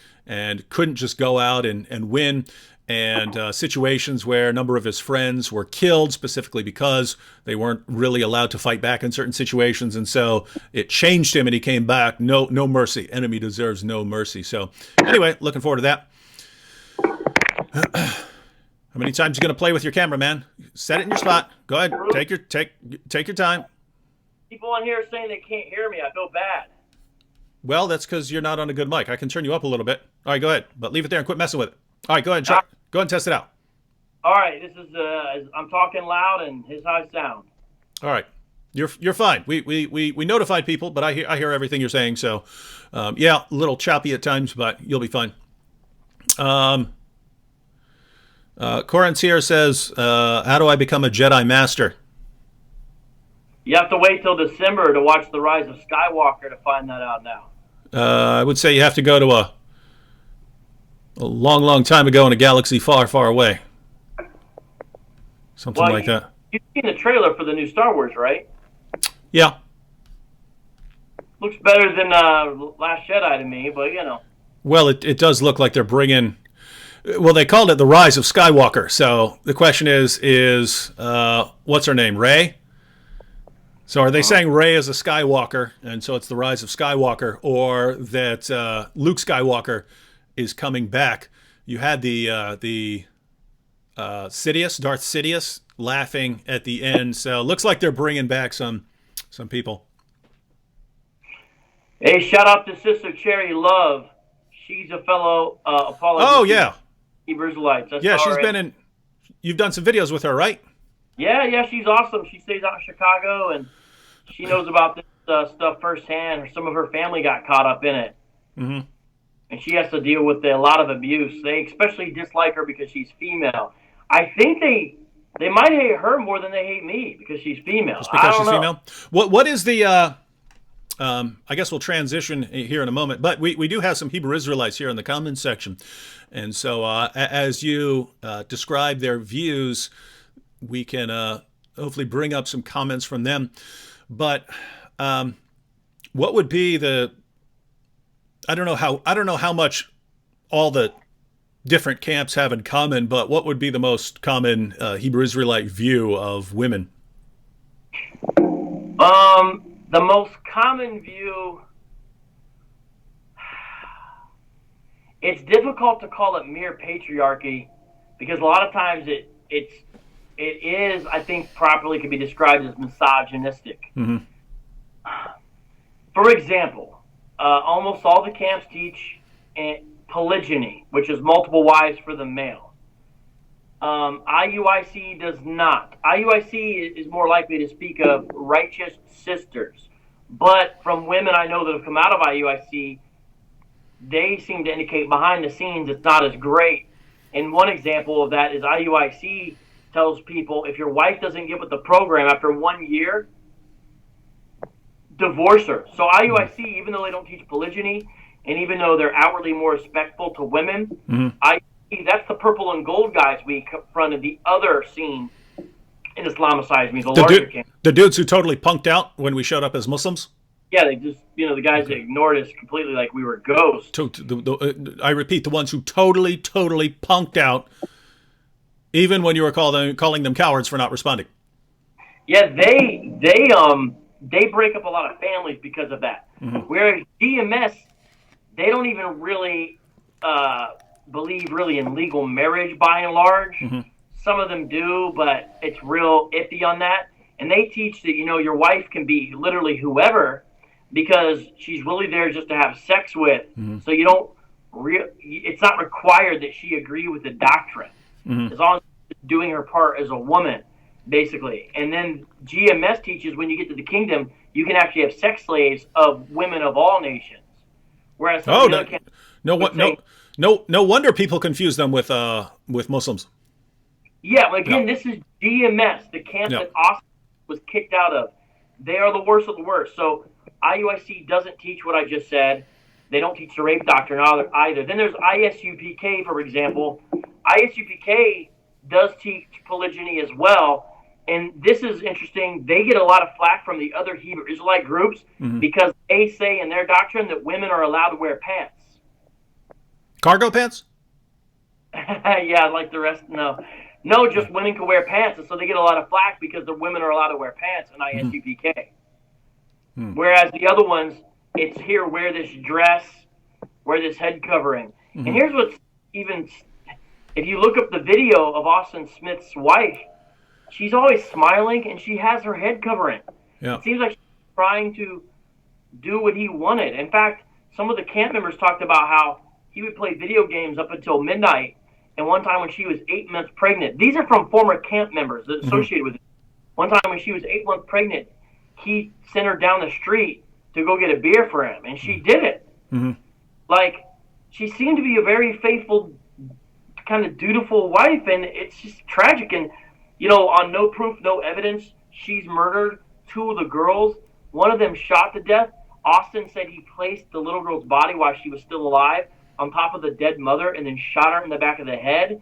couldn't just go out and win. And situations where a number of his friends were killed specifically because they weren't really allowed to fight back in certain situations. And so it changed him and he came back. No mercy. Enemy deserves no mercy. So anyway, looking forward to that. How many times are you going to play with your camera, man? Set it in your spot. Go ahead. Take your time. People on here saying they can't hear me. I feel bad. Well, that's because you're not on a good mic. I can turn you up a little bit. All right, go ahead. But leave it there and quit messing with it. All right, go ahead. Go ahead and test it out. All right, this is I'm talking loud and here's how I sound. All right, you're fine. We notified people, but I hear everything you're saying. So, yeah, a little choppy at times, but you'll be fine. Corinth here says, "How do I become a Jedi Master?" You have to wait till December to watch The Rise of Skywalker to find that out now. I would say you have to go to a long time ago in a galaxy far away. Something like that. You've seen the trailer for the new Star Wars, right? Yeah. Looks better than Last Jedi to me, but you know. Well, it does look like they're bringing... Well, they called it The Rise of Skywalker. So the question is what's her name, Rey? So are they saying Rey is a Skywalker, and so it's The Rise of Skywalker, or that Luke Skywalker is coming back? You had the Sidious, Darth Sidious, laughing at the end. So it looks like they're bringing back some people. Hey, shout out to Sister Cherry Love. She's a fellow apologist. Oh yeah, Hebrew Israelites. Yeah, she's been in. You've done some videos with her, right? Yeah, she's awesome. She stays out in Chicago, and she knows about this stuff firsthand. Some of her family got caught up in it. Mm-hmm. And she has to deal with a lot of abuse. They especially dislike her because she's female. I think they might hate her more than they hate me because she's female. Just because she's female? What is the... I guess we'll transition here in a moment, but we do have some Hebrew Israelites here in the comments section. And so as you describe their views, we can hopefully bring up some comments from them. But what would be the... I don't know how much all the different camps have in common, but what would be the most common Hebrew Israelite view of women? The most common view It's difficult to call it mere patriarchy because a lot of times it is, I think, properly can be described as misogynistic. Mm-hmm. For example, almost all the camps teach polygyny, which is multiple wives for the male. IUIC does not. IUIC is more likely to speak of righteous sisters. But from women I know that have come out of IUIC, they seem to indicate behind the scenes it's not as great. And one example of that is IUIC tells people if your wife doesn't get with the program after 1 year, divorce her. So IUIC, even though they don't teach polygyny, and even though they're outwardly more respectful to women, IUIC, that's the purple and gold guys we confronted the other scene in Islamicized means a larger camp. The dudes who totally punked out when we showed up as Muslims? Yeah, they just, the guys that ignored us completely like we were ghosts. I repeat, the ones who totally punked out, even when you were calling them cowards for not responding. Yeah, they break up a lot of families because of that. Mm-hmm. Whereas GMS, they don't even really believe really in legal marriage by and large. Mm-hmm. Some of them do, but it's real iffy on that. And they teach that, your wife can be literally whoever because she's really there just to have sex with. Mm-hmm. So it's not required that she agree with the doctrine. Mm-hmm. As long as she's doing her part as a woman, basically. And then GMS teaches when you get to the kingdom, you can actually have sex slaves of women of all nations. Whereas no wonder people confuse them with Muslims. Yeah, well, again, This is GMS, the camp that Austin was kicked out of. They are the worst of the worst. So IUIC doesn't teach what I just said. They don't teach the rape doctrine either. Then there's ISUPK, for example. ISUPK does teach polygyny as well. And this is interesting. They get a lot of flack from the other Hebrew Israelite groups because they say in their doctrine that women are allowed to wear pants. Cargo pants? Yeah, like the rest, no. No, just women can wear pants, and so they get a lot of flack because the women are allowed to wear pants in ISUPK. Mm-hmm. Whereas the other ones, it's here, wear this dress, wear this head covering. Mm-hmm. And here's what's even, if you look up the video of Austin Smith's wife, she's always smiling, and she has her head covering. Yeah. It seems like she's trying to do what he wanted. In fact, some of the camp members talked about how he would play video games up until midnight. And one time when she was 8 months pregnant, these are from former camp members that associated with it. One time when she was 8 months pregnant, he sent her down the street to go get a beer for him, and she did it. Mm-hmm. Like, she seemed to be a very faithful, kind of dutiful wife, and it's just tragic. And, on no proof, no evidence, she's murdered 2 of the girls. One of them shot to death. Austin said he placed the little girl's body while she was still alive on top of the dead mother and then shot her in the back of the head.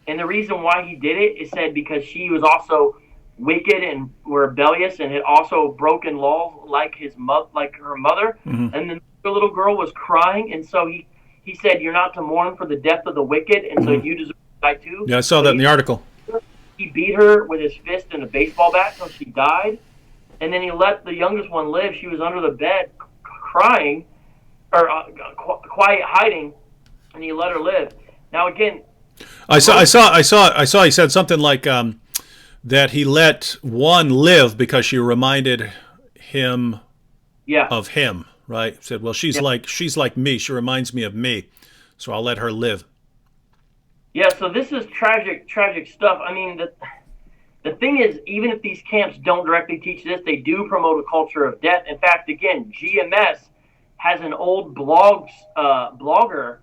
And the reason why he did it is said because she was also wicked and rebellious and had also broken laws like her mother. Mm-hmm. And then the little girl was crying, and so he said, "You're not to mourn for the death of the wicked, and so you deserve to die too." Yeah, I saw that in the article. He beat her with his fist and a baseball bat until she died, and then he let the youngest one live. She was under the bed crying, or quiet hiding, and he let her live. Now again, I saw. He said something like that he let one live because she reminded him of him. Right? He said, "Well, she's like me. She reminds me of me, so I'll let her live." Yeah. So this is tragic stuff. I mean, the thing is, even if these camps don't directly teach this, they do promote a culture of death. In fact, again, GMS has an old blogger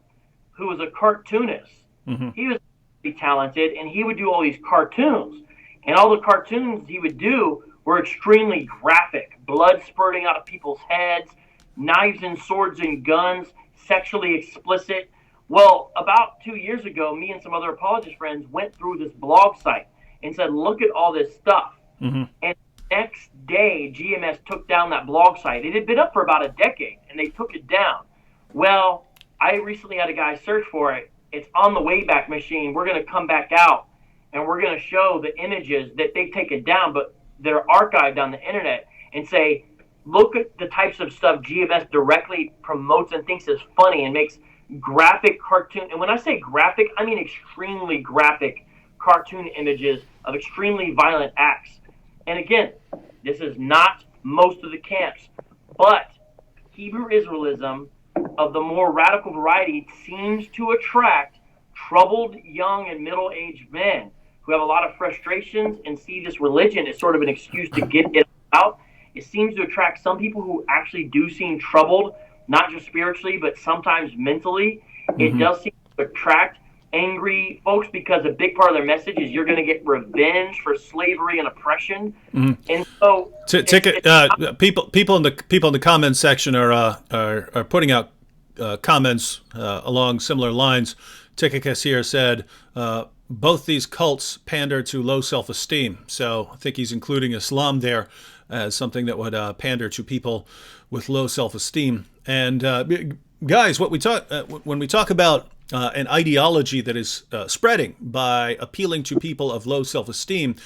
who was a cartoonist. Mm-hmm. He was really talented, and he would do all these cartoons. And all the cartoons he would do were extremely graphic. Blood spurting out of people's heads, knives and swords and guns, sexually explicit. Well, about 2 years ago, me and some other apologist friends went through this blog site and said, look at all this stuff. Mm-hmm. And next day, GMS took down that blog site. It had been up for about a decade, and they took it down. Well, I recently had a guy search for it. It's on the Wayback Machine. We're going to come back out, and we're going to show the images that they've taken down, but they're archived on the internet, and say, look at the types of stuff GMS directly promotes and thinks is funny and makes graphic cartoon, and when I say graphic, I mean extremely graphic cartoon images of extremely violent acts. And again, this is not most of the camps, but Hebrew Israelism of the more radical variety seems to attract troubled young and middle-aged men who have a lot of frustrations and see this religion as sort of an excuse to get it out. It seems to attract some people who actually do seem troubled, not just spiritually, but sometimes mentally. It does seem to attract angry folks because a big part of their message is you're going to get revenge for slavery and oppression. And so people in the comments section are putting out comments along similar lines. Tychicus here said both these cults pander to low self-esteem. So I think he's including Islam there as something that would pander to people with low self-esteem. And guys, what we talk when we talk about an ideology that is spreading by appealing to people of low self-esteem,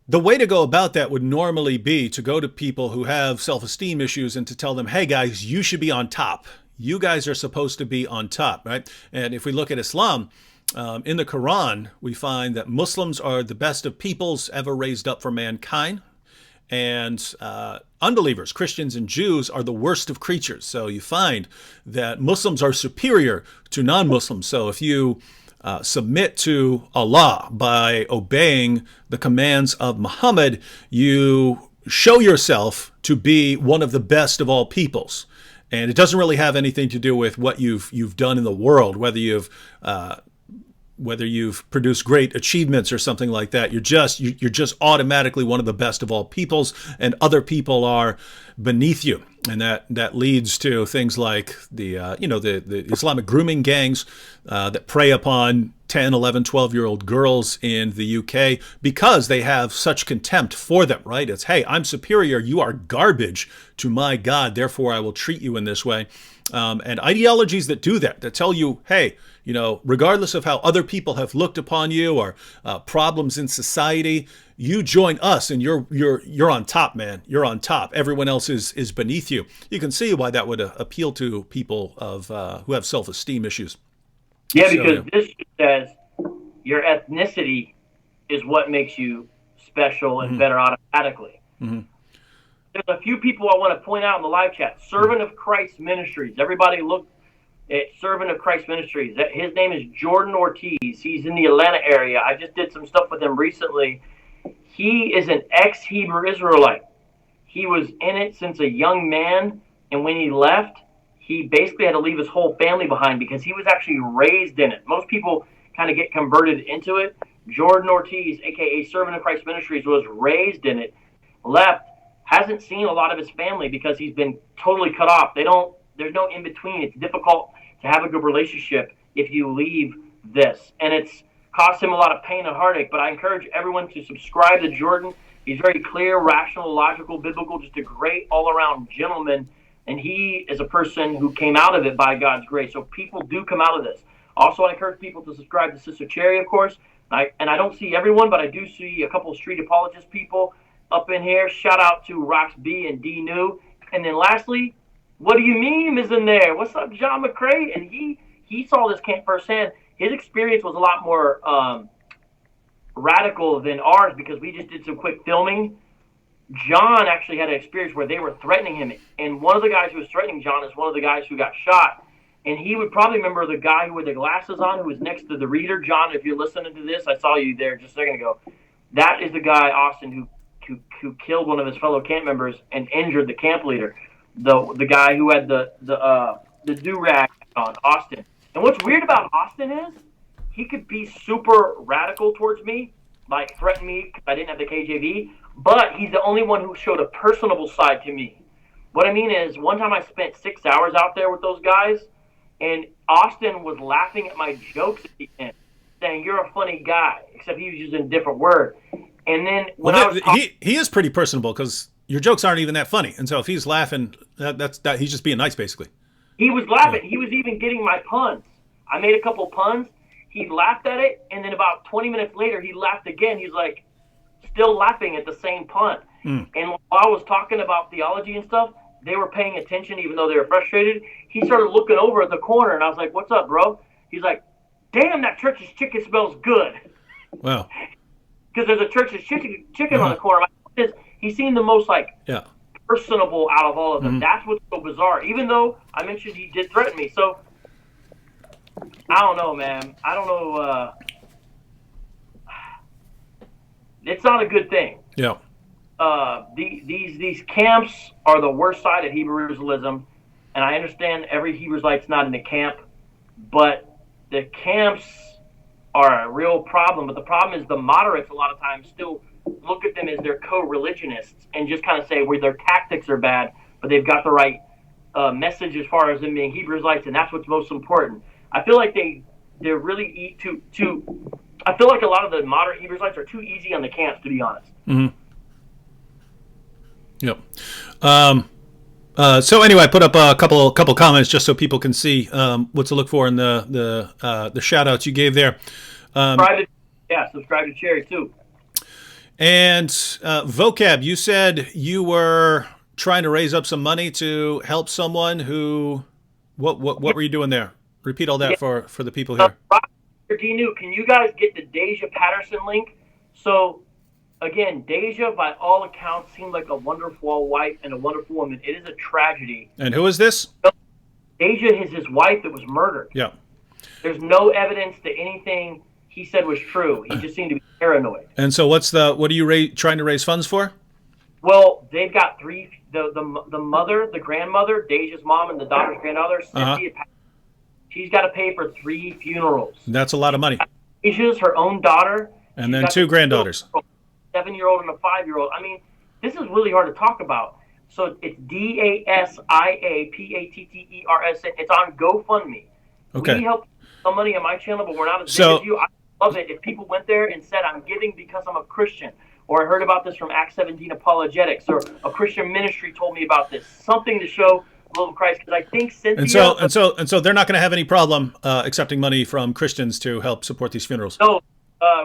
the way to go about that would normally be to go to people who have self-esteem issues and to tell them, hey guys, you should be on top. You guys are supposed to be on top, right? And if we look at Islam, in the Quran, we find that Muslims are the best of peoples ever raised up for mankind. And unbelievers, Christians and Jews, are the worst of creatures. So you find that Muslims are superior to non-Muslims. So if you submit to Allah by obeying the commands of Muhammad, you show yourself to be one of the best of all peoples. And it doesn't really have anything to do with what you've done in the world, whether you've produced great achievements or something like that. You're just automatically one of the best of all peoples, and other people are beneath you. And that leads to things like the Islamic grooming gangs that prey upon 10, 11, 12-year-old girls in the UK because they have such contempt for them, right? It's, hey, I'm superior. You are garbage to my God. Therefore, I will treat you in this way. And ideologies that do that tell you, hey, regardless of how other people have looked upon you or problems in society, you join us and you're on top, man. You're on top. Everyone else is beneath you. You can see why that would appeal to people who have self-esteem issues. Yeah, because this says your ethnicity is what makes you special and better automatically. There's a few people I want to point out in the live chat. Servant of Christ Ministries. Everybody look at Servant of Christ Ministries. His name is Jordan Ortiz. He's in the Atlanta area. I just did some stuff with him recently. He is an ex-Hebrew Israelite. He was in it since a young man, and when he left, he basically had to leave his whole family behind because he was actually raised in it. Most people kind of get converted into it. Jordan Ortiz, a.k.a. Servant of Christ Ministries, was raised in it, left, hasn't seen a lot of his family because he's been totally cut off. There's no in-between. It's difficult to have a good relationship if you leave this. And it's cost him a lot of pain and heartache, but I encourage everyone to subscribe to Jordan. He's very clear, rational, logical, biblical, just a great all-around gentleman. And he is a person who came out of it by God's grace. So people do come out of this. Also, I encourage people to subscribe to Sister Cherry, of course. I don't see everyone, but I do see a couple of street apologist people up in here. Shout out to Rox B and D New. And then lastly, What Do You Meme is in there. What's up, John McCrae? And he saw this camp firsthand. His experience was a lot more radical than ours because we just did some quick filming. John actually had an experience where they were threatening him. And one of the guys who was threatening John is one of the guys who got shot. And he would probably remember the guy with the glasses on who was next to the reader. John, if you're listening to this, I saw you there just a second ago. That is the guy, Austin, who killed one of his fellow camp members and injured the camp leader. The guy who had the do-rag on, Austin. And what's weird about Austin is he could be super radical towards me, like threaten me because I didn't have the KJV, but he's the only one who showed a personable side to me. What I mean is, one time I spent 6 hours out there with those guys, and Austin was laughing at my jokes at the end, saying, "You're a funny guy," except he was using a different word. And then when he is pretty personable because your jokes aren't even that funny, and so if he's laughing, he's just being nice, basically. He was laughing. Yeah. He was even getting my puns. I made a couple puns. He laughed at it, and then about 20 minutes later, he laughed again. He's like, still laughing at the same pun. And while I was talking about theology and stuff, they were paying attention, even though they were frustrated. He started looking over at the corner, and I was like, "What's up, bro?" He's like, "Damn, that church's chicken smells good." Wow. Because there's a church's chicken on the corner. He seemed the most personable out of all of them. That's what's so bizarre. Even though I mentioned he did threaten me, so I don't know, man. I don't know. It's not a good thing. Yeah. These camps are the worst side of Hebrew Israelism, and I understand every Hebrew Israelite's not in a camp, but the camps are a real problem. But the problem is the moderates a lot of times still look at them as their co-religionists and just kind of say, well, their tactics are bad, but they've got the right message as far as them being Hebrew Israelites, and that's what's most important. I feel like they're really too. I feel like a lot of the moderate Hebrew Israelites are too easy on the camps, to be honest. Mm-hmm. Yep. So anyway, I put up a couple comments just so people can see what to look for in the shout outs you gave there. Subscribe to Cherry too. And Vocab, you said you were trying to raise up some money to help someone who. What were you doing there? Repeat all that for the people here. Dinu, can you guys get the Deja Patterson link? So. Again, Deja, by all accounts, seemed like a wonderful wife and a wonderful woman. It is a tragedy. And who is this? Deja is his wife that was murdered. Yeah. There's no evidence that anything he said was true. He just seemed to be paranoid. And so what are you trying to raise funds for? Well, they've got three, the mother, the grandmother, Deja's mom, and the daughter's grandmother, Cynthia. She's got to pay for 3 funerals. That's a lot of money. Deja's her own daughter. And then 2 granddaughters. 7-year-old and a 5-year-old. I mean, this is really hard to talk about. So it's DASIAPATTERS. It's on GoFundMe. Okay. We help some money on my channel, but we're not as big as you. I love it if people went there and said, I'm giving because I'm a Christian, or I heard about this from Acts 17 Apologetics, or a Christian ministry told me about this. Something to show the love of Christ, because I think Cynthia... And so they're not going to have any problem accepting money from Christians to help support these funerals. No.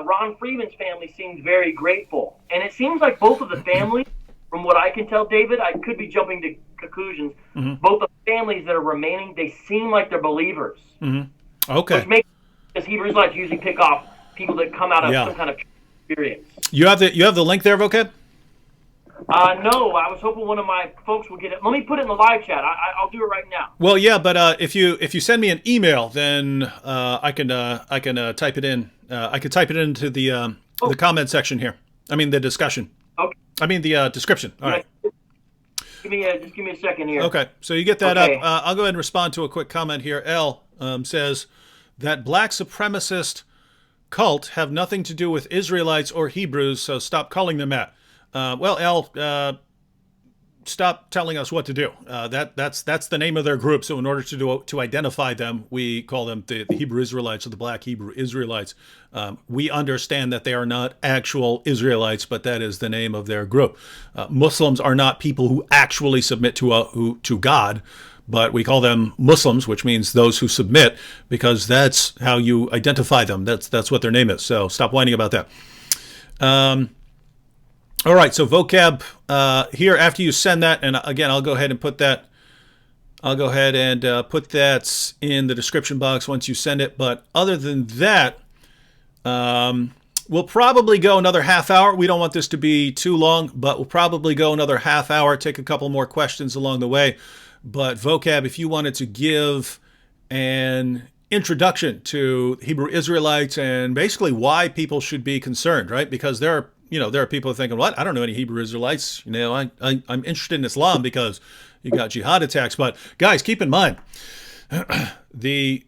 Ron Freeman's family seemed very grateful. And it seems like both of the families, from what I can tell, David, I could be jumping to conclusions, both the families that are remaining, they seem like they're believers. Mm-hmm. Okay. Which makes, because Hebrew Israelites usually pick off people that come out of some kind of experience. You have the link there, Vocab? No, I was hoping one of my folks would get it. Let me put it in the live chat. I'll do it right now. Well, yeah, but if you send me an email, then I can type it in. I could type it into the comment section here. I mean the discussion. Okay. I mean the description. All right. Just give me a second here. Okay, so you get that up. I'll go ahead and respond to a quick comment here. L says that black supremacist cult have nothing to do with Israelites or Hebrews, so stop calling them that. Well, L, stop telling us what to do. That's the name of their group. So in order to identify them, we call them the Hebrew Israelites or the Black Hebrew Israelites. We understand that they are not actual Israelites, but that is the name of their group. Muslims are not people who actually submit to God, but we call them Muslims, which means those who submit, because that's how you identify them. That's what their name is. So stop whining about that. All right, so Vocab here, after you send that, and again, I'll go ahead and put that. I'll go ahead and put that in the description box once you send it. But other than that, we'll probably go another half hour. We don't want this to be too long, but we'll probably go another half hour, take a couple more questions along the way. But Vocab, if you wanted to give an introduction to Hebrew Israelites and basically why people should be concerned, right? Because there are people thinking, what? I don't know any Hebrew Israelites. I'm interested in Islam because you got jihad attacks. But guys, keep in mind, the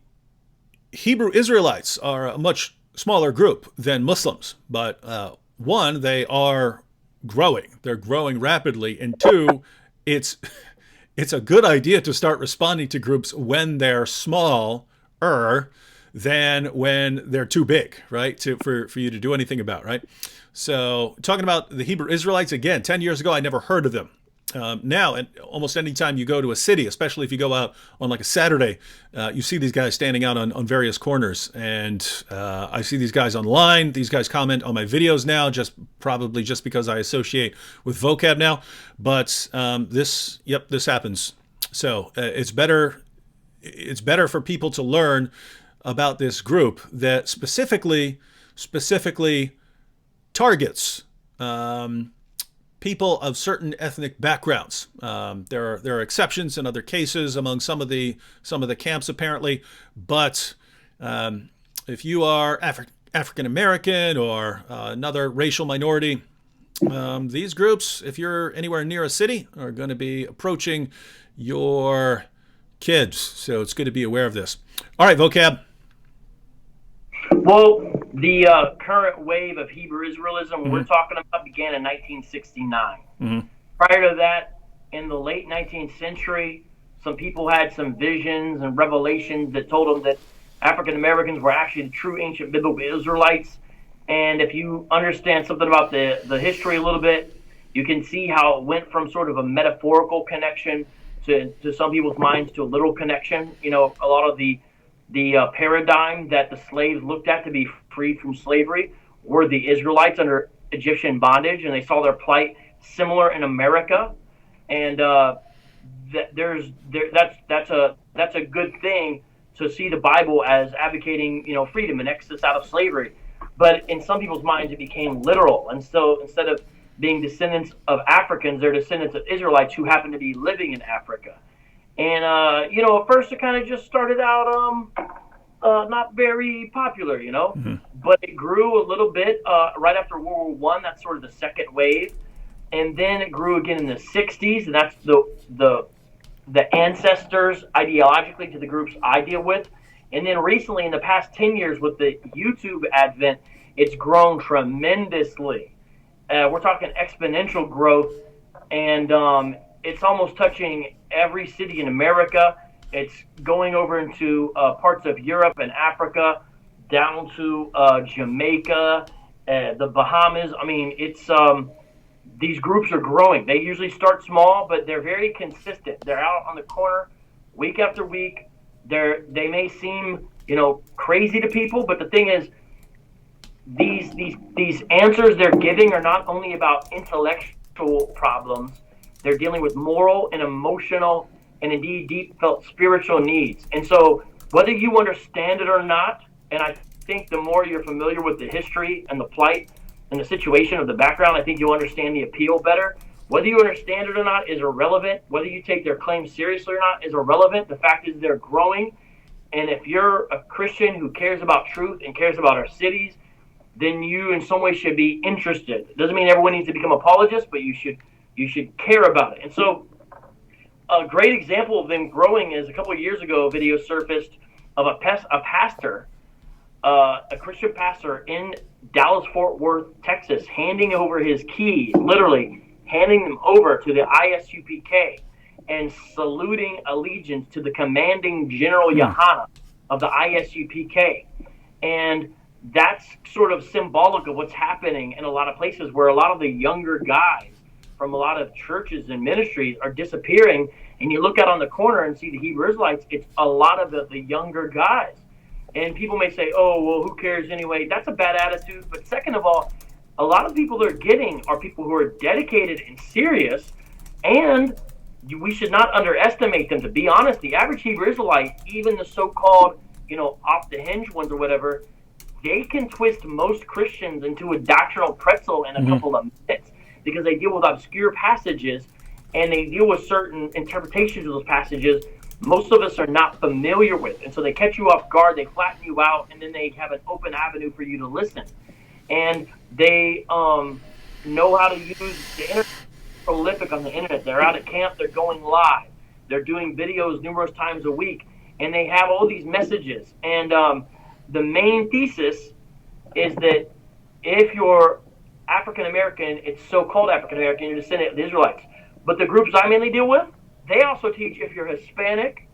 Hebrew Israelites are a much smaller group than Muslims. But one, they are growing. They're growing rapidly. And two, it's a good idea to start responding to groups when they're smaller than when they're too big, right? For you to do anything about, right? So talking about the Hebrew Israelites, again, 10 years ago, I never heard of them. Now, and almost any time you go to a city, especially if you go out on like a Saturday, you see these guys standing out on various corners. And I see these guys online. These guys comment on my videos now, probably just because I associate with vocab now. But this happens. So it's better for people to learn about this group that specifically targets people of certain ethnic backgrounds. There are exceptions in other cases among some of the camps apparently, but if you are African American or another racial minority, these groups, if you're anywhere near a city, are going to be approaching your kids. So it's good to be aware of this. All right, vocab. Well, the current wave of Hebrew Israelism we're talking about began in 1969. Mm-hmm. Prior to that, in the late 19th century, some people had some visions and revelations that told them that African Americans were actually the true ancient biblical Israelites. And if you understand something about the history a little bit, you can see how it went from sort of a metaphorical connection to some people's minds to a literal connection. You know, a lot of the paradigm that the slaves looked at to be freed from slavery were the Israelites under Egyptian bondage, and they saw their plight similar in America. And that's a good thing to see the Bible as advocating, you know, freedom and exodus out of slavery. But in some people's minds, it became literal, and so instead of being descendants of Africans, they're descendants of Israelites who happen to be living in Africa. And, you know, at first it kind of just started out not very popular, you know, but it grew a little bit right after World War I. That's sort of the second wave. And then it grew again in the 60s, and that's the ancestors ideologically to the groups I deal with. And then recently, in the past 10 years, with the YouTube advent, it's grown tremendously. We're talking exponential growth, and it's almost touching every city in America. It's going over into parts of Europe and Africa, down to Jamaica, the Bahamas. I mean, it's these groups are growing. They usually start small, but they're very consistent. They're out on the corner week after week. They may seem, you know, crazy to people, but the thing is, these answers they're giving are not only about intellectual problems. They're dealing with moral and emotional and indeed deep felt spiritual needs. And so whether you understand it or not, and I think the more you're familiar with the history and the plight and the situation of the background, I think you'll understand the appeal better. Whether you understand it or not is irrelevant. Whether you take their claims seriously or not is irrelevant. The fact is they're growing. And if you're a Christian who cares about truth and cares about our cities, then you in some way should be interested. It doesn't mean everyone needs to become apologists, but you should care about it. And so a great example of them growing is a couple of years ago, a video surfaced of a pastor, a Christian pastor in Dallas-Fort Worth, Texas, handing over his keys, literally handing them over to the ISUPK and saluting allegiance to the commanding General Yohana of the ISUPK. And that's sort of symbolic of what's happening in a lot of places where a lot of the younger guys from a lot of churches and ministries are disappearing. And you look out on the corner and see the Hebrew Israelites, it's a lot of the younger guys. And people may say, oh, well, who cares anyway? That's a bad attitude. But second of all, a lot of people they're getting are people who are dedicated and serious, and we should not underestimate them. To be honest, the average Hebrew Israelite, even the so-called, you know, off-the-hinge ones or whatever, they can twist most Christians into a doctrinal pretzel in a couple of minutes because they deal with obscure passages and they deal with certain interpretations of those passages most of us are not familiar with. And so they catch you off guard, they flatten you out, and then they have an open avenue for you to listen. And they know how to use the internet. Prolific on the internet. They're out at camp, they're going live, they're doing videos numerous times a week, and they have all these messages. And the main thesis is that if you're African American, it's so-called African American, you're descendant of the Israelites. But the groups I mainly deal with, they also teach if you're Hispanic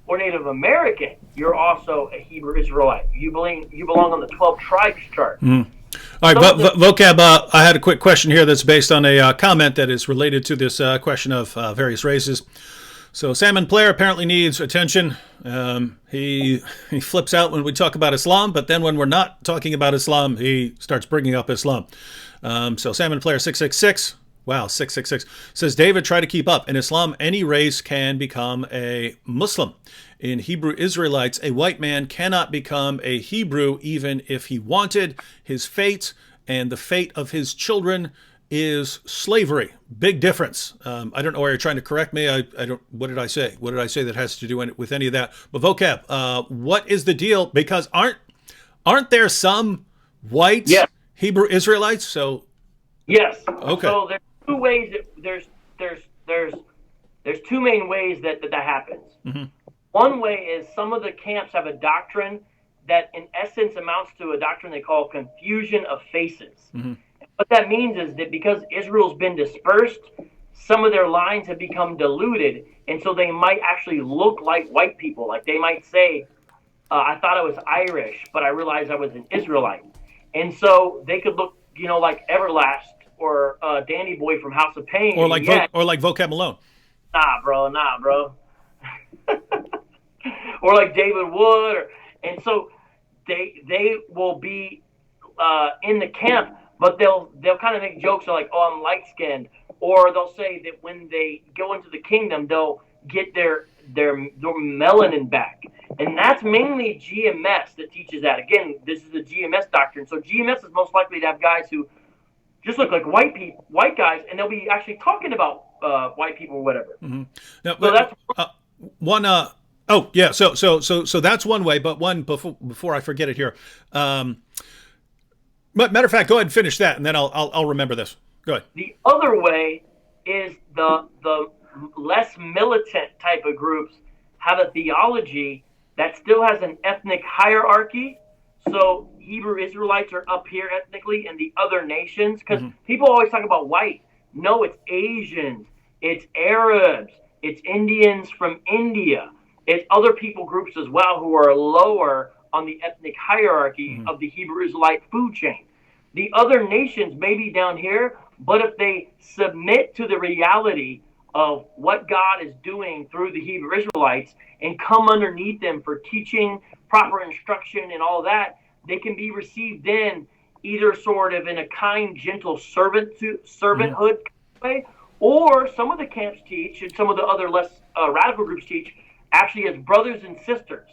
or Native American, you're also a Hebrew Israelite. You belong on the 12 tribes chart. All right, Some of the vocab. I had a quick question here that's based on a comment that is related to this question of various races. So Salmon Player apparently needs attention. He flips out when we talk about Islam, but then when we're not talking about Islam, he starts bringing up Islam. So Salmon Player 666. Wow, 666 says, David, try to keep up. In Islam, any race can become a Muslim. In Hebrew Israelites, a white man cannot become a Hebrew even if he wanted. His fate and the fate of his children is slavery. Big difference. I don't know why you're trying to correct me. I don't. What did I say? What did I say that has to do with any of that? But vocab, what is the deal? Because aren't there some white Yes. Hebrew Israelites? So Yes. okay. So there's two ways that there's two main ways that happens. Mm-hmm. One way is some of the camps have a doctrine that in essence amounts to a doctrine they call confusion of faces. Mm-hmm. What that means is that because Israel's been dispersed, some of their lines have become diluted, and so they might actually look like white people. Like they might say, I thought I was Irish, but I realized I was an Israelite. And so they could look, like Everlast or Danny Boy from House of Pain. Or like Vocab Malone. Nah, bro. Or like David Wood. And so they will be in the camp, but they'll kind of make jokes like, oh, I'm light skinned, or they'll say that when they go into the kingdom, they'll get their melanin back, and that's mainly GMS that teaches that. Again, this is the GMS doctrine. So GMS is most likely to have guys who just look like white guys, and they'll be actually talking about white people or whatever. Mm-hmm. Now, so that's one. Oh yeah. So that's one way. But one before I forget it here. Matter of fact, go ahead and finish that, and then I'll remember this. Go ahead. The other way is the less militant type of groups have a theology that still has an ethnic hierarchy. So Hebrew Israelites are up here ethnically, and the other nations, because people always talk about white. No, it's Asians, it's Arabs, it's Indians from India, it's other people groups as well who are lower on the ethnic hierarchy of the Hebrew Israelite food chain. The other nations may be down here, but if they submit to the reality of what God is doing through the Hebrew Israelites and come underneath them for teaching, proper instruction, and all that, they can be received in either sort of in a kind, gentle servanthood way, or some of the camps teach, and some of the other less radical groups teach, actually as brothers and sisters.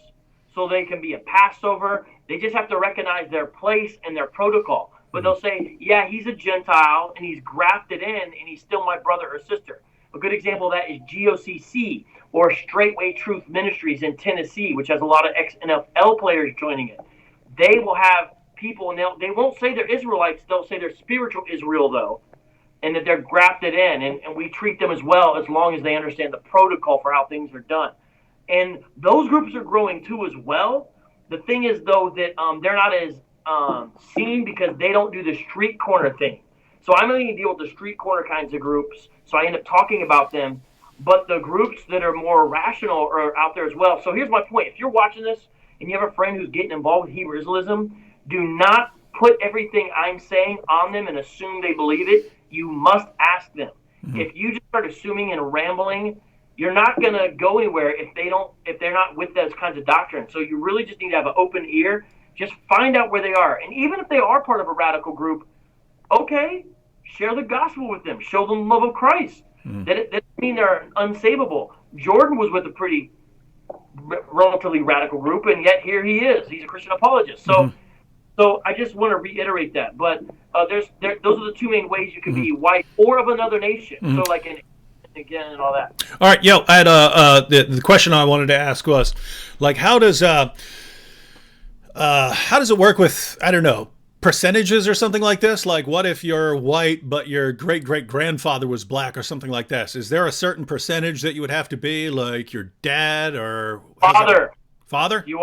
So they can be a Passover. They just have to recognize their place and their protocol. But they'll say, yeah, he's a Gentile, and he's grafted in, and he's still my brother or sister. A good example of that is GOCC, or Straightway Truth Ministries in Tennessee, which has a lot of ex-NFL players joining it. They will have people, and they won't say they're Israelites. They'll say they're spiritual Israel, though, and that they're grafted in, and we treat them as well as long as they understand the protocol for how things are done. And those groups are growing, too, as well. The thing is, though, that they're not as seen because they don't do the street corner thing. So I'm only going to deal with the street corner kinds of groups, so I end up talking about them. But the groups that are more rational are out there as well. So here's my point. If you're watching this and you have a friend who's getting involved with Hebrew Israelism, do not put everything I'm saying on them and assume they believe it. You must ask them. If you just start assuming and rambling, you're not going to go anywhere if they're not with those kinds of doctrines. So you really just need to have an open ear. Just find out where they are. And even if they are part of a radical group, okay, share the gospel with them. Show them the love of Christ. That doesn't mean they're unsavable. Jordan was with a pretty relatively radical group, and yet here he is. He's a Christian apologist. So so I just want to reiterate that. But those are the two main ways you can be white or of another nation. So like again and all that. All right, I had the question I wanted to ask was, like, how does it work with, I don't know, percentages or something like this? Like, what if you're white but your great-great-grandfather was black or something like this? Is there a certain percentage that you would have to be, like your dad or father? You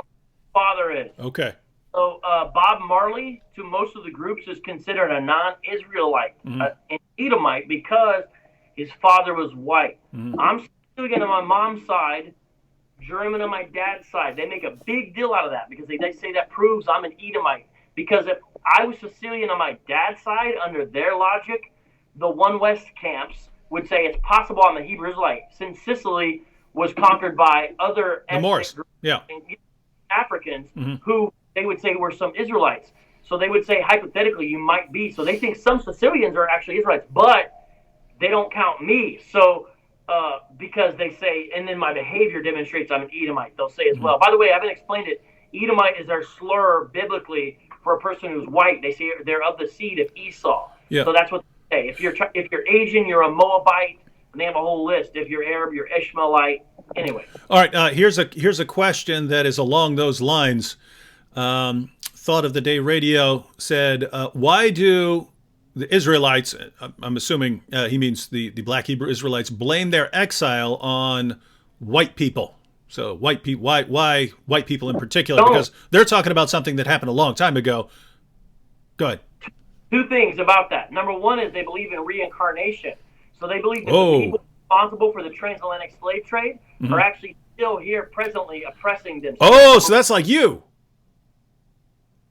Father is. Okay. So Bob Marley, to most of the groups, is considered a non-Israelite, an Edomite, because his father was white. I'm still getting on my mom's side, German on my dad's side. They make a big deal out of that because they say that proves I'm an Edomite. because if I was Sicilian on my dad's side, under their logic, the One West camps would say it's possible I'm a Hebrew Israelite, since Sicily was conquered by other The Moors, yeah, Africans who they would say were some Israelites. So they would say, hypothetically, you might be. So they think some Sicilians are actually Israelites, but they don't count me. So because they say, and then my behavior demonstrates I'm an Edomite, they'll say as well. By the way, I haven't explained it. Edomite is their slur biblically for a person who's white. They say they're of the seed of Esau. Yeah. So that's what they say. If you're Asian, you're a Moabite. And they have a whole list. If you're Arab, you're Ishmaelite. Anyway. All right. Here's a question that is along those lines. Thought of the Day Radio said, why do the Israelites, I'm assuming he means the black Hebrew Israelites, blame their exile on white people? So why white people in particular? Because they're talking about something that happened a long time ago. Go ahead. Two things about that. Number one is they believe in reincarnation. So they believe that the people responsible for the transatlantic slave trade are actually still here presently oppressing them. Oh, so that's like you.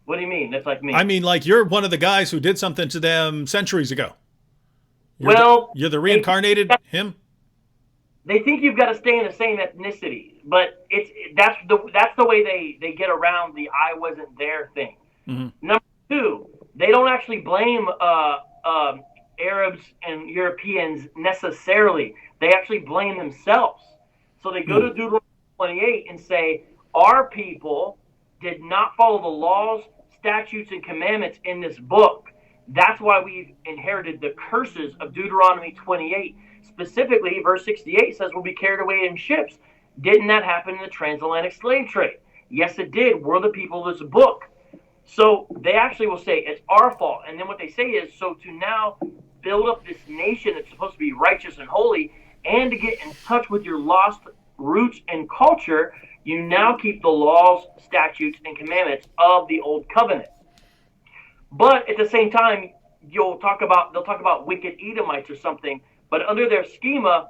What do you mean? That's like me. I mean, like you're one of the guys who did something to them centuries ago. You're the reincarnated him? They think you've got to stay in the same ethnicity, but that's the way they get around the I wasn't there thing. Number two, they don't actually blame Arabs and Europeans necessarily. They actually blame themselves. So they go to Deuteronomy 28 and say, our people did not follow the laws, statutes, and commandments in this book. That's why we've inherited the curses of Deuteronomy 28. Specifically, verse 68 says we'll be carried away in ships. Didn't that happen in the transatlantic slave trade? Yes, it did. We're the people of this book. So they actually will say it's our fault. And then what they say is, so to now build up this nation that's supposed to be righteous and holy, and to get in touch with your lost roots and culture, you now keep the laws, statutes, and commandments of the old covenant. But at the same time, they'll talk about wicked Edomites or something. But under their schema,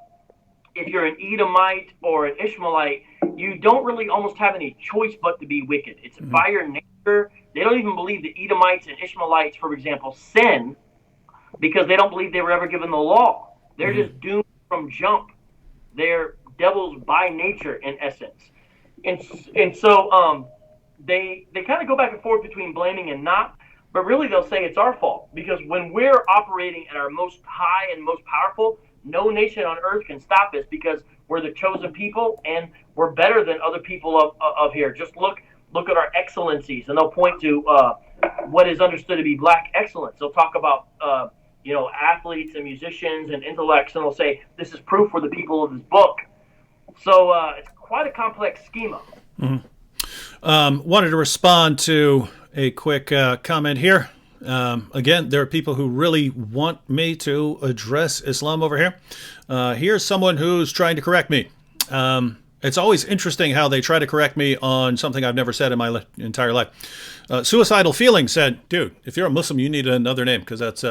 if you're an Edomite or an Ishmaelite, you don't really almost have any choice but to be wicked. It's by your nature. They don't even believe the Edomites and Ishmaelites, for example, sin, because they don't believe they were ever given the law. They're just doomed from jump. They're devils by nature, in essence. And so they kind of go back and forth between blaming and not, but really they'll say it's our fault, because when we're operating at our most high and most powerful, no nation on earth can stop us, because we're the chosen people and we're better than other people of here. Just look at our excellencies, and they'll point to what is understood to be black excellence. They'll talk about athletes and musicians and intellects, and they'll say this is proof for the people of this book. So it's quite a complex schema. Wanted to respond to a quick comment here. Again, there are people who really want me to address Islam over here. Here's someone who's trying to correct me. It's always interesting how they try to correct me on something I've never said in my entire life. Suicidal Feeling said, dude, if you're a Muslim, you need another name, because that's...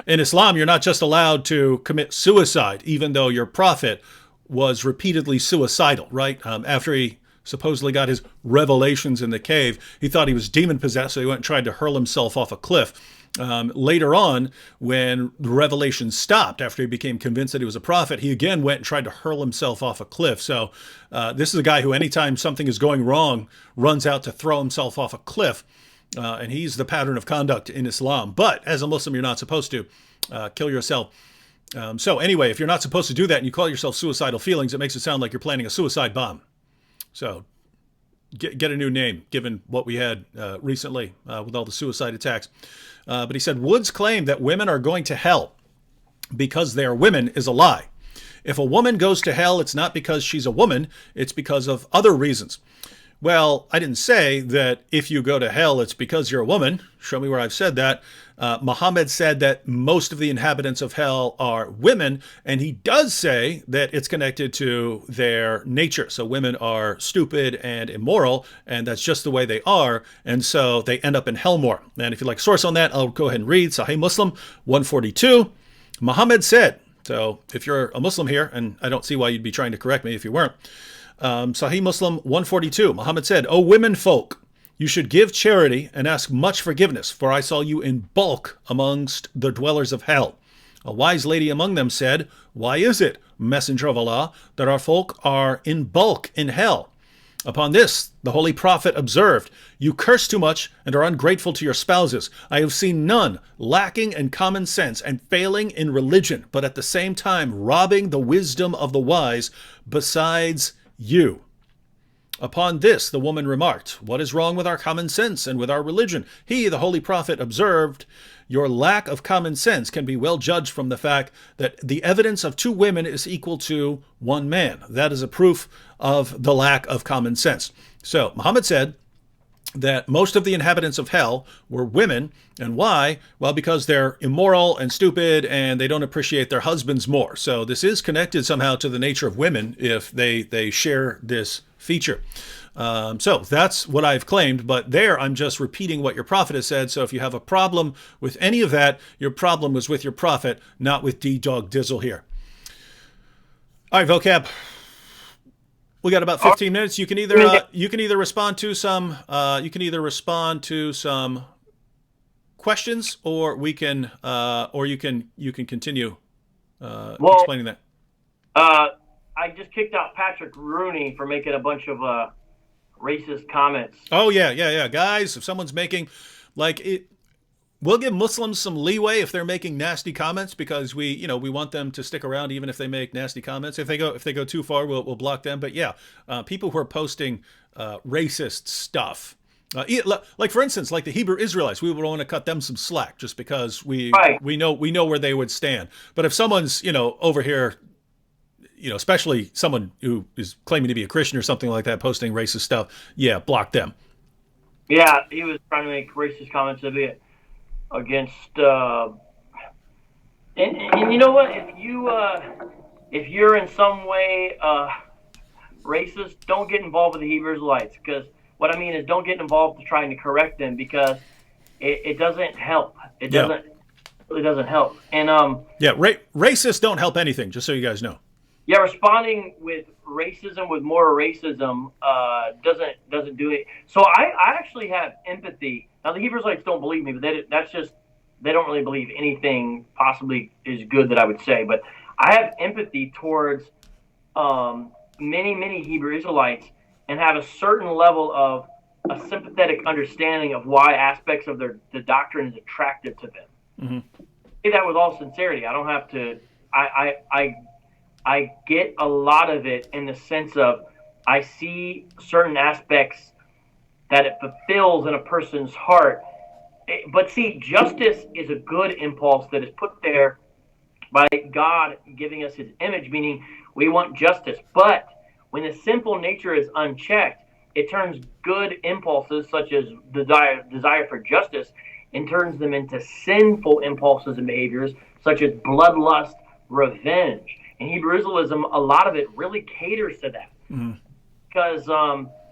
in Islam, you're not just allowed to commit suicide, even though your prophet was repeatedly suicidal, right? After he supposedly got his revelations in the cave, he thought he was demon-possessed, so he went and tried to hurl himself off a cliff. Later on, when the revelation stopped, after he became convinced that he was a prophet, he again went and tried to hurl himself off a cliff. So this is a guy who, anytime something is going wrong, runs out to throw himself off a cliff. And he's the pattern of conduct in Islam. But as a Muslim, you're not supposed to kill yourself. So anyway, if you're not supposed to do that and you call yourself Suicidal Feelings, it makes it sound like you're planning a suicide bomb. So get a new name, given what we had recently with all the suicide attacks. But he said, Wood's claim that women are going to hell because they are women is a lie. If a woman goes to hell, it's not because she's a woman, it's because of other reasons. Well, I didn't say that if you go to hell, it's because you're a woman. Show me where I've said that. Muhammad said that most of the inhabitants of hell are women, and he does say that it's connected to their nature. So women are stupid and immoral, and that's just the way they are, and so they end up in hell more. And if you'd like a source on that, I'll go ahead and read Sahih Muslim 142. Muhammad said, so if you're a Muslim here, and I don't see why you'd be trying to correct me if you weren't, Sahih Muslim 142, Muhammad said, O women folk, You should give charity and ask much forgiveness, for I saw you in bulk amongst the dwellers of hell. A wise lady among them said, Why is it, Messenger of Allah, that our folk are in bulk in hell? Upon this, the holy prophet observed, You curse too much and are ungrateful to your spouses. I have seen none lacking in common sense and failing in religion, but at the same time robbing the wisdom of the wise besides you. Upon this, the woman remarked, What is wrong with our common sense and with our religion? He, the holy prophet, observed, Your lack of common sense can be well judged from the fact that the evidence of 2 women is equal to 1 man. That is a proof of the lack of common sense. So Muhammad said that most of the inhabitants of hell were women. And why? Well, because they're immoral and stupid and they don't appreciate their husbands more. So this is connected somehow to the nature of women if they share this feature. So that's what I've claimed, but there I'm just repeating what your prophet has said. So if you have a problem with any of that, your problem was with your prophet, not with D-Dog Dizzle here. All right, vocab. We got about 15 minutes. You can either respond to some questions, or we can you can continue explaining that. I just kicked out Patrick Rooney for making a bunch of racist comments. Oh yeah, guys. If someone's making we'll give Muslims some leeway if they're making nasty comments, because we want them to stick around even if they make nasty comments. If they go too far, we'll block them. But yeah, people who are posting racist stuff, like for instance, like the Hebrew Israelites, we would want to cut them some slack just because we know where they would stand. But if someone's over here, especially someone who is claiming to be a Christian or something like that, posting racist stuff, yeah, block them. Yeah, he was trying to make racist comments against and you know what, if you're in some way racist, don't get involved with the Hebrew Israelites, because what I mean is don't get involved in trying to correct them, because it doesn't help. It really doesn't help. And racists don't help anything, just so you guys know. Yeah, responding with racism with more racism doesn't do it. So I actually have empathy. Now the Hebrew Israelites don't believe me, but they don't really believe anything possibly is good that I would say. But I have empathy towards many Hebrew Israelites, and have a certain level of a sympathetic understanding of why aspects of the doctrine is attractive to them. Mm-hmm. I say that with all sincerity. I don't have to. I get a lot of it in the sense of I see certain aspects that it fulfills in a person's heart. But see, justice is a good impulse that is put there by God giving us his image, meaning we want justice. But when the sinful nature is unchecked, it turns good impulses such as desire for justice and turns them into sinful impulses and behaviors such as bloodlust, revenge. And Hebrew Israelism, a lot of it really caters to that. Mm-hmm. Because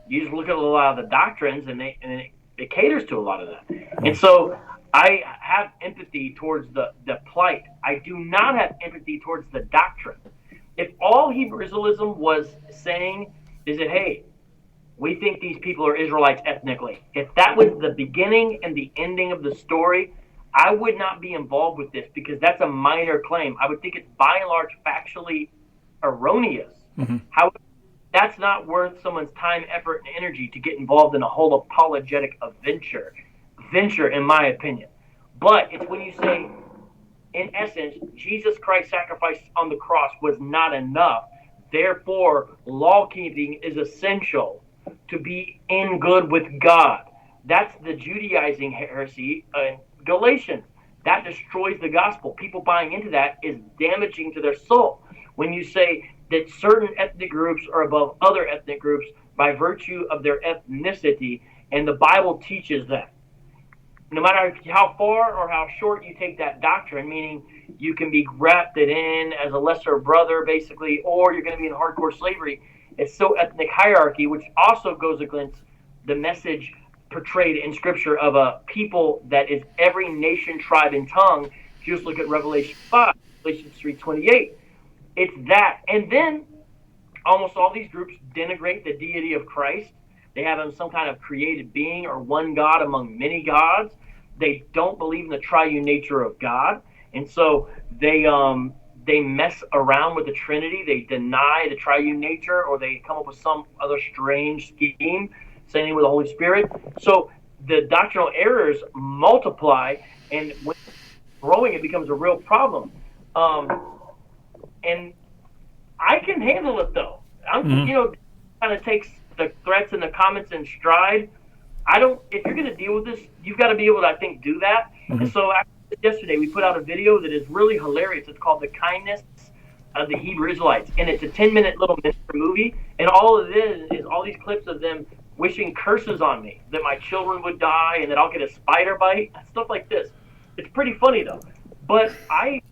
you just look at a lot of the doctrines, and it caters to a lot of that. Mm-hmm. And so I have empathy towards the plight. I do not have empathy towards the doctrine. If all Hebrew Israelism was saying is that, hey, we think these people are Israelites ethnically, if that was the beginning and the ending of the story, I would not be involved with this, because that's a minor claim. I would think it's by and large factually erroneous. Mm-hmm. However, that's not worth someone's time, effort, and energy to get involved in a whole apologetic venture, in my opinion. But it's when you say, in essence, Jesus Christ's sacrifice on the cross was not enough, therefore law keeping is essential to be in good with God. That's the Judaizing heresy. Galatians, that destroys the gospel. People buying into that is damaging to their soul. When you say that certain ethnic groups are above other ethnic groups by virtue of their ethnicity, and the Bible teaches that. No matter how far or how short you take that doctrine, meaning you can be grafted in as a lesser brother, basically, or you're going to be in hardcore slavery, it's so ethnic hierarchy, which also goes against the message portrayed in Scripture of a people that is every nation, tribe, and tongue. If you just look at Revelation 5, Revelation 3:28, it's that. And then almost all these groups denigrate the deity of Christ They have him some kind of created being or one God among many gods. They don't believe in the triune nature of God, and so they mess around with the Trinity. They deny the triune nature, or they come up with some other strange scheme, same thing with the Holy Spirit. So the doctrinal errors multiply, and when growing, it becomes a real problem. And I can handle it though. Kind of takes the threats and the comments in stride. If you're going to deal with this, you've got to be able to, I think, do that. And so yesterday we put out a video that is really hilarious. It's called The Kindness of the Hebrew Israelites. And it's a 10-minute little miniature movie. And all of this is all these clips of them wishing curses on me, that my children would die and that I'll get a spider bite, stuff like this. It's pretty funny though. But I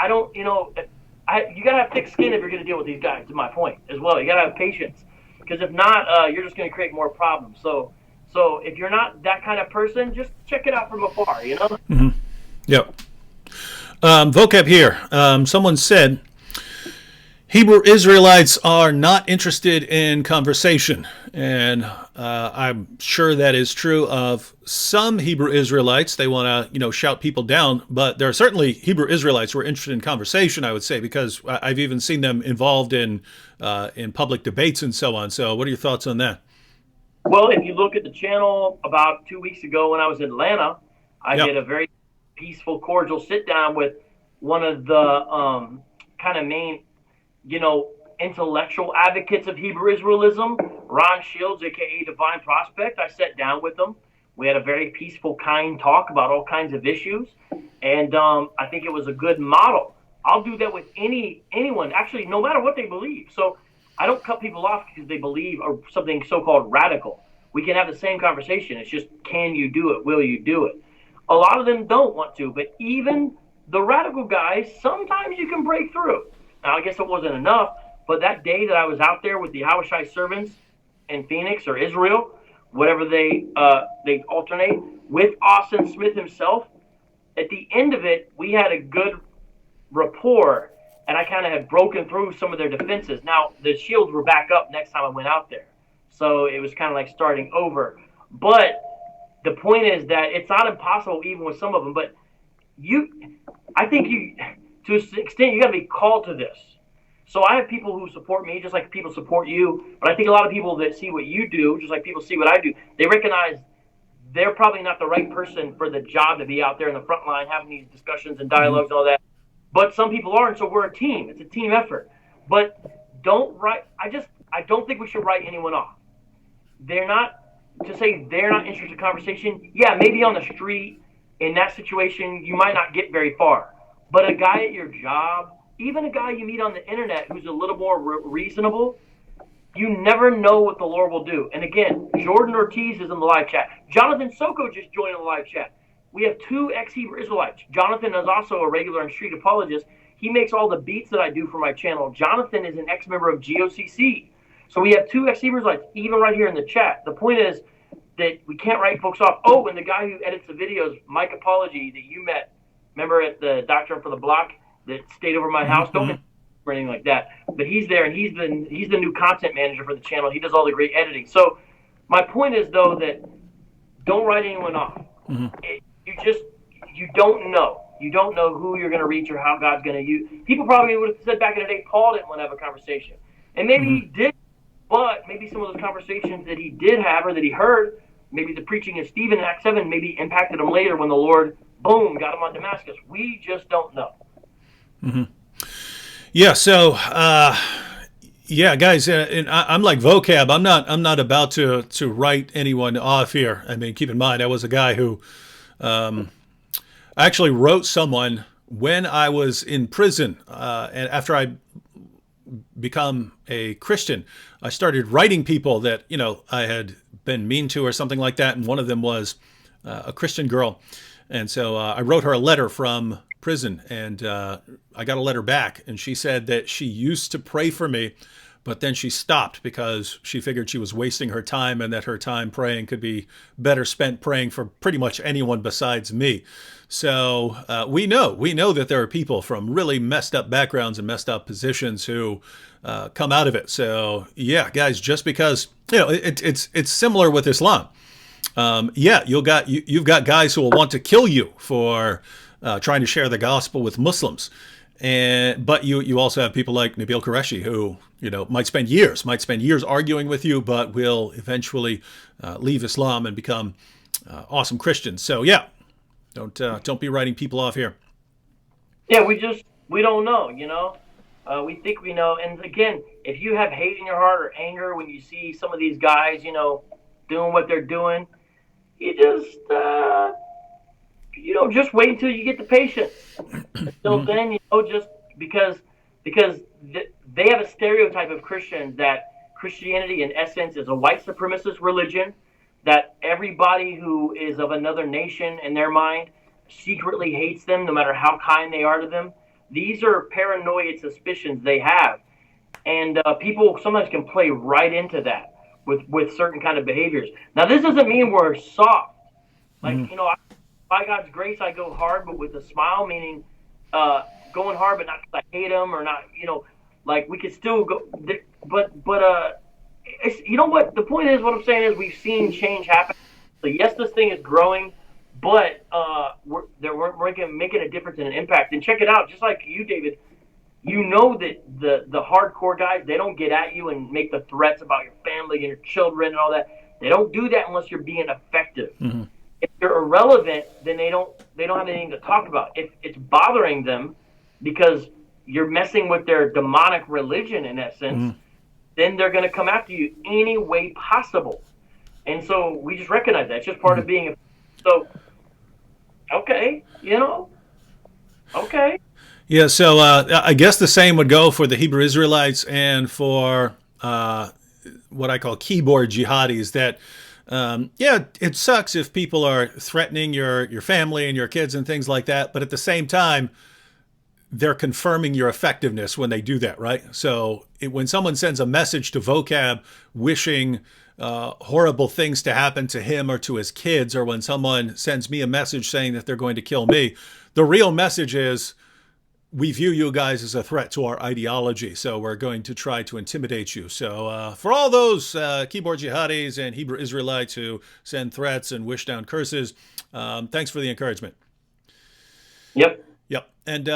don't, you got to have thick skin if you're going to deal with these guys, to my point as well. You got to have patience. Because if not, you're just going to create more problems. So if you're not that kind of person, just check it out from afar, Mm-hmm. Yep. Vocab here. Someone said, Hebrew Israelites are not interested in conversation. And I'm sure that is true of some Hebrew Israelites. They want to, shout people down. But there are certainly Hebrew Israelites who are interested in conversation, I would say, because I've even seen them involved in public debates and so on. So what are your thoughts on that? Well, if you look at the channel about 2 weeks ago when I was in Atlanta, I did a very peaceful, cordial sit down with one of the kind of main, intellectual advocates of Hebrew Israelism, Ron Shields, aka Divine Prospect. I sat down with him. We had a very peaceful, kind talk about all kinds of issues, and I think it was a good model. I'll do that with anyone, actually, no matter what they believe. So I don't cut people off because they believe or something so-called radical. We can have the same conversation. It's just, can you do it? Will you do it? A lot of them don't want to, but even the radical guys, sometimes you can break through. Now, I guess it wasn't enough, but that day that I was out there with the Yahushai servants in Phoenix or Israel, whatever they alternate, with Austin Smith himself, at the end of it, we had a good rapport, and I kind of had broken through some of their defenses. Now, the shields were back up next time I went out there, so it was kind of like starting over. But the point is that it's not impossible even with some of them, but I think to an extent, you got to be called to this. So I have people who support me just like people support you, but I think a lot of people that see what you do, just like people see what I do, they recognize they're probably not the right person for the job to be out there in the front line having these discussions and dialogues and all that. But some people are, and so we're a team. It's a team effort. But I don't think we should write anyone off. They're not interested in conversation. Yeah, maybe on the street, in that situation, you might not get very far. But a guy at your job, even a guy you meet on the internet who's a little more reasonable, you never know what the Lord will do. And again, Jordan Ortiz is in the live chat. Jonathan Soko just joined the live chat. We have 2 ex-Hebrew Israelites. Jonathan is also a regular and street apologist. He makes all the beats that I do for my channel. Jonathan is an ex-member of GOCC. So we have 2 ex-Hebrew Israelites, even right here in the chat. The point is that we can't write folks off. Oh, and the guy who edits the videos, Mike Apology, that you met, remember at the Doctrine for the Block that stayed over my house? Don't or anything like that. But he's there, and he's the new content manager for the channel. He does all the great editing. So my point is, though, that don't write anyone off. You don't know. You don't know who you're going to reach or how God's going to use. People probably would have said back in the day, Paul didn't want to have a conversation. And maybe he did, but maybe some of those conversations that he did have or that he heard, maybe the preaching of Stephen in Acts 7 maybe impacted him later when the Lord, boom, got him on Damascus. We just don't know. Mm-hmm. Yeah, so guys, and I'm like Vocab. I'm not about to write anyone off here. I mean, keep in mind, I was a guy who actually wrote someone when I was in prison, and after I become a Christian, I started writing people that I had been mean to or something like that, and one of them was a Christian girl, and so I wrote her a letter from prison, and I got a letter back, and she said that she used to pray for me, but then she stopped because she figured she was wasting her time and that her time praying could be better spent praying for pretty much anyone besides me. So we know that there are people from really messed up backgrounds and messed up positions who come out of it. So yeah, guys, just because it's similar with Islam. You've got guys who will want to kill you for trying to share the gospel with Muslims. But you also have people like Nabil Qureshi who might spend years arguing with you, but will eventually leave Islam and become awesome Christians. So yeah, don't be writing people off here. Yeah, we don't know. We think we know. And again, if you have hate in your heart or anger when you see some of these guys, doing what they're doing, you just wait until you get the patience. Until then, just because they have a stereotype of Christians that Christianity, in essence, is a white supremacist religion, that everybody who is of another nation in their mind secretly hates them, no matter how kind they are to them. These are paranoid suspicions they have, and people sometimes can play right into that with certain kind of behaviors. Now, this doesn't mean we're soft. Like, by God's grace, I go hard, but with a smile, meaning going hard, but not because I hate them or not, like we could still go. But it's, what the point is, what I'm saying is we've seen change happen. So yes, this thing is growing, but we're making a difference and an impact. And check it out, just like you, David, that the hardcore guys, they don't get at you and make the threats about your family and your children and all that. They don't do that unless you're being effective. Mm-hmm. If you're irrelevant, then they don't have anything to talk about. If it's bothering them because you're messing with their demonic religion, in essence, then they're going to come after you any way possible. And so we just recognize that. It's just part of being so, okay, okay. Yeah, so I guess the same would go for the Hebrew Israelites and for what I call keyboard jihadis. That it sucks if people are threatening your family and your kids and things like that, but at the same time, they're confirming your effectiveness when they do that, right? So when someone sends a message to Vocab wishing horrible things to happen to him or to his kids, or when someone sends me a message saying that they're going to kill me, the real message is, we view you guys as a threat to our ideology, so we're going to try to intimidate you. So for all those keyboard jihadis and Hebrew Israelites who send threats and wish down curses, thanks for the encouragement. Yep. And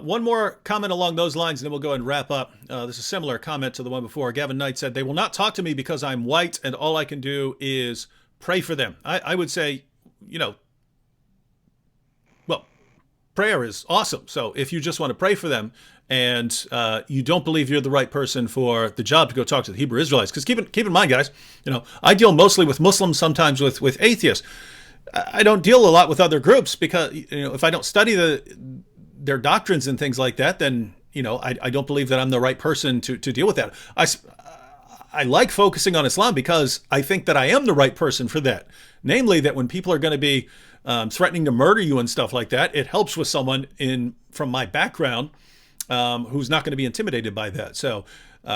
one more comment along those lines, and then we'll go and wrap up. This is a similar comment to the one before. Gavin Knight said, they will not talk to me because I'm white, and all I can do is pray for them. I would say, prayer is awesome. So if you just want to pray for them and you don't believe you're the right person for the job to go talk to the Hebrew Israelites, because keep in mind, guys, I deal mostly with Muslims, sometimes with atheists. I don't deal a lot with other groups because, if I don't study their doctrines and things like that, then, I don't believe that I'm the right person to deal with that. I like focusing on Islam because I think that I am the right person for that. Namely, that when people are going to be threatening to murder you and stuff like that, it helps with someone from my background who's not going to be intimidated by that. So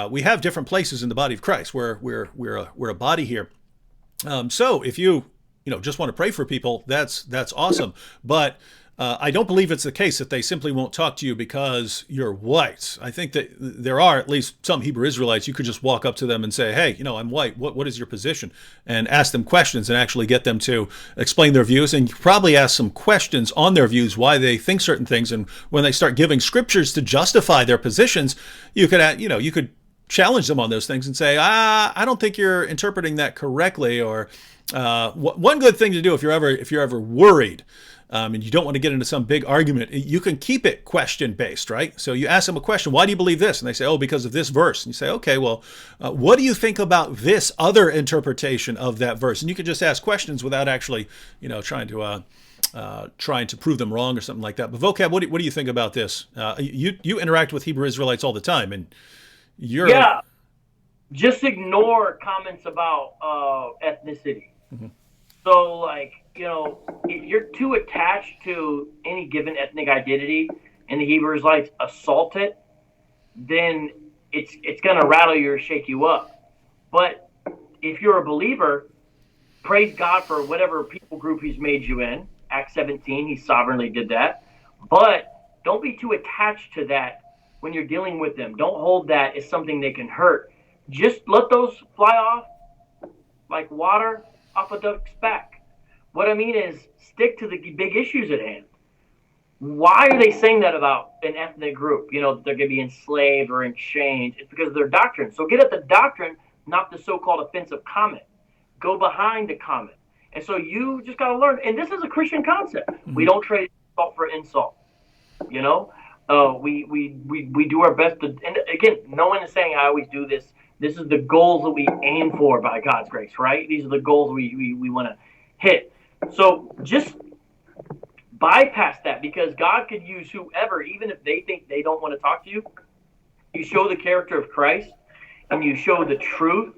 we have different places in the body of Christ. We're a body here. So if you just want to pray for people, that's awesome. But I don't believe it's the case that they simply won't talk to you because you're white. I think that there are at least some Hebrew Israelites you could just walk up to them and say, hey, I'm white. What is your position? And ask them questions and actually get them to explain their views. And you probably ask some questions on their views, why they think certain things. And when they start giving scriptures to justify their positions, you could challenge them on those things and say, I don't think you're interpreting that correctly. Or one good thing to do if you're ever worried, and you don't want to get into some big argument, you can keep it question-based, right? So you ask them a question, why do you believe this? And they say, oh, because of this verse. And you say, okay, well, what do you think about this other interpretation of that verse? And you can just ask questions without actually, trying to prove them wrong or something like that. But Vocab, what do you think about this? You interact with Hebrew Israelites all the time, and you're... Yeah, just ignore comments about ethnicity. Mm-hmm. So, like, if you're too attached to any given ethnic identity and the Hebrew Israelites assault it, then it's going to rattle you or shake you up. But if you're a believer, praise God for whatever people group he's made you in. Acts 17, he sovereignly did that. But don't be too attached to that when you're dealing with them. Don't hold that as something they can hurt. Just let those fly off like water off a duck's back. What I mean is stick to the big issues at hand. Why are they saying that about an ethnic group? You know, they're going to be enslaved or exchanged. It's because of their doctrine. So get at the doctrine, not the so-called offensive comment. Go behind the comment. And so you just got to learn. And this is a Christian concept. Mm-hmm. We don't trade insult for insult. You know, we do our best to. And again, no one is saying I always do this. This is the goals that we aim for by God's grace, right? These are the goals we want to hit. So just bypass that, because God could use whoever, even if they think they don't want to talk to you. You show the character of Christ, and you show the truth.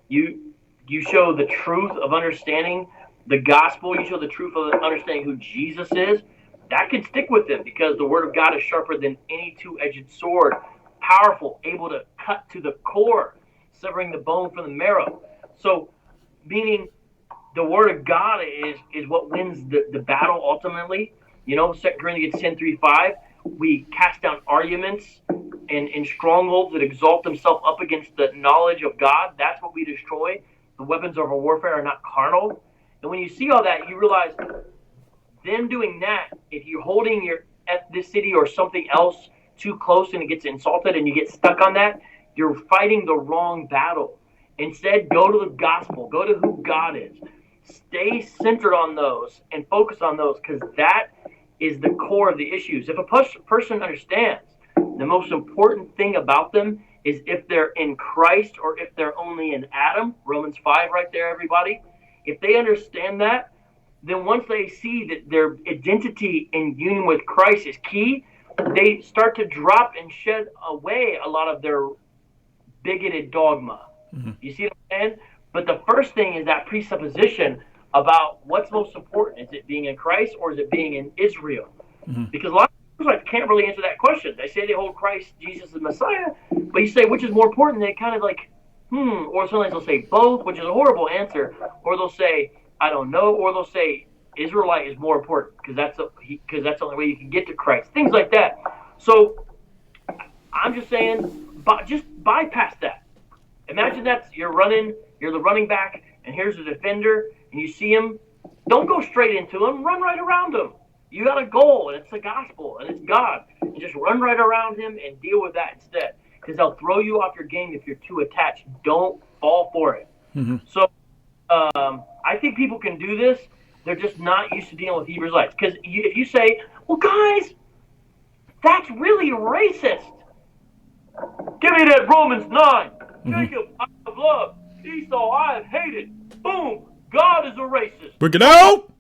You show the truth of understanding the gospel. You show the truth of understanding who Jesus is. That can stick with them, because the word of God is sharper than any two-edged sword, powerful, able to cut to the core, severing the bone from the marrow. So, meaning the word of God is what wins the battle ultimately. You know, 2 Corinthians 10:3-5, we cast down arguments and strongholds that exalt themselves up against the knowledge of God. That's what we destroy. The weapons of our warfare are not carnal. And when you see all that, you realize them doing that, if you're holding your ethnicity or something else too close and it gets insulted and you get stuck on that, you're fighting the wrong battle. Instead, go to the gospel. Go to who God is. Stay centered on those and focus on those, because that is the core of the issues. If a person understands the most important thing about them is if they're in Christ or if they're only in Adam, Romans 5 right there, everybody. If they understand that, then once they see that their identity in union with Christ is key, they start to drop and shed away a lot of their bigoted dogma. Mm-hmm. You see what I'm saying? But the first thing is that presupposition about what's most important. Is it being in Christ or is it being in Israel? Mm-hmm. Because a lot of Israelites can't really answer that question. They say they hold Christ, Jesus, as Messiah, but you say which is more important, they kind of like, or sometimes they'll say both, which is a horrible answer, or they'll say, I don't know, or they'll say Israelite is more important because that's the only way you can get to Christ. Things like that. So I'm just saying, just bypass that. Imagine that you're the running back, and here's the defender, and you see him. Don't go straight into him. Run right around him. You got a goal, and it's the gospel, and it's God. And just run right around him and deal with that instead, because they'll throw you off your game if you're too attached. Don't fall for it. Mm-hmm. So I think people can do this. They're just not used to dealing with Hebrew Israelites. Because if you say, well, guys, that's really racist. Give me that Romans 9. Mm-hmm. Jacob, I have loved. Esau, I have hated. Boom. God is a racist. Bring it out.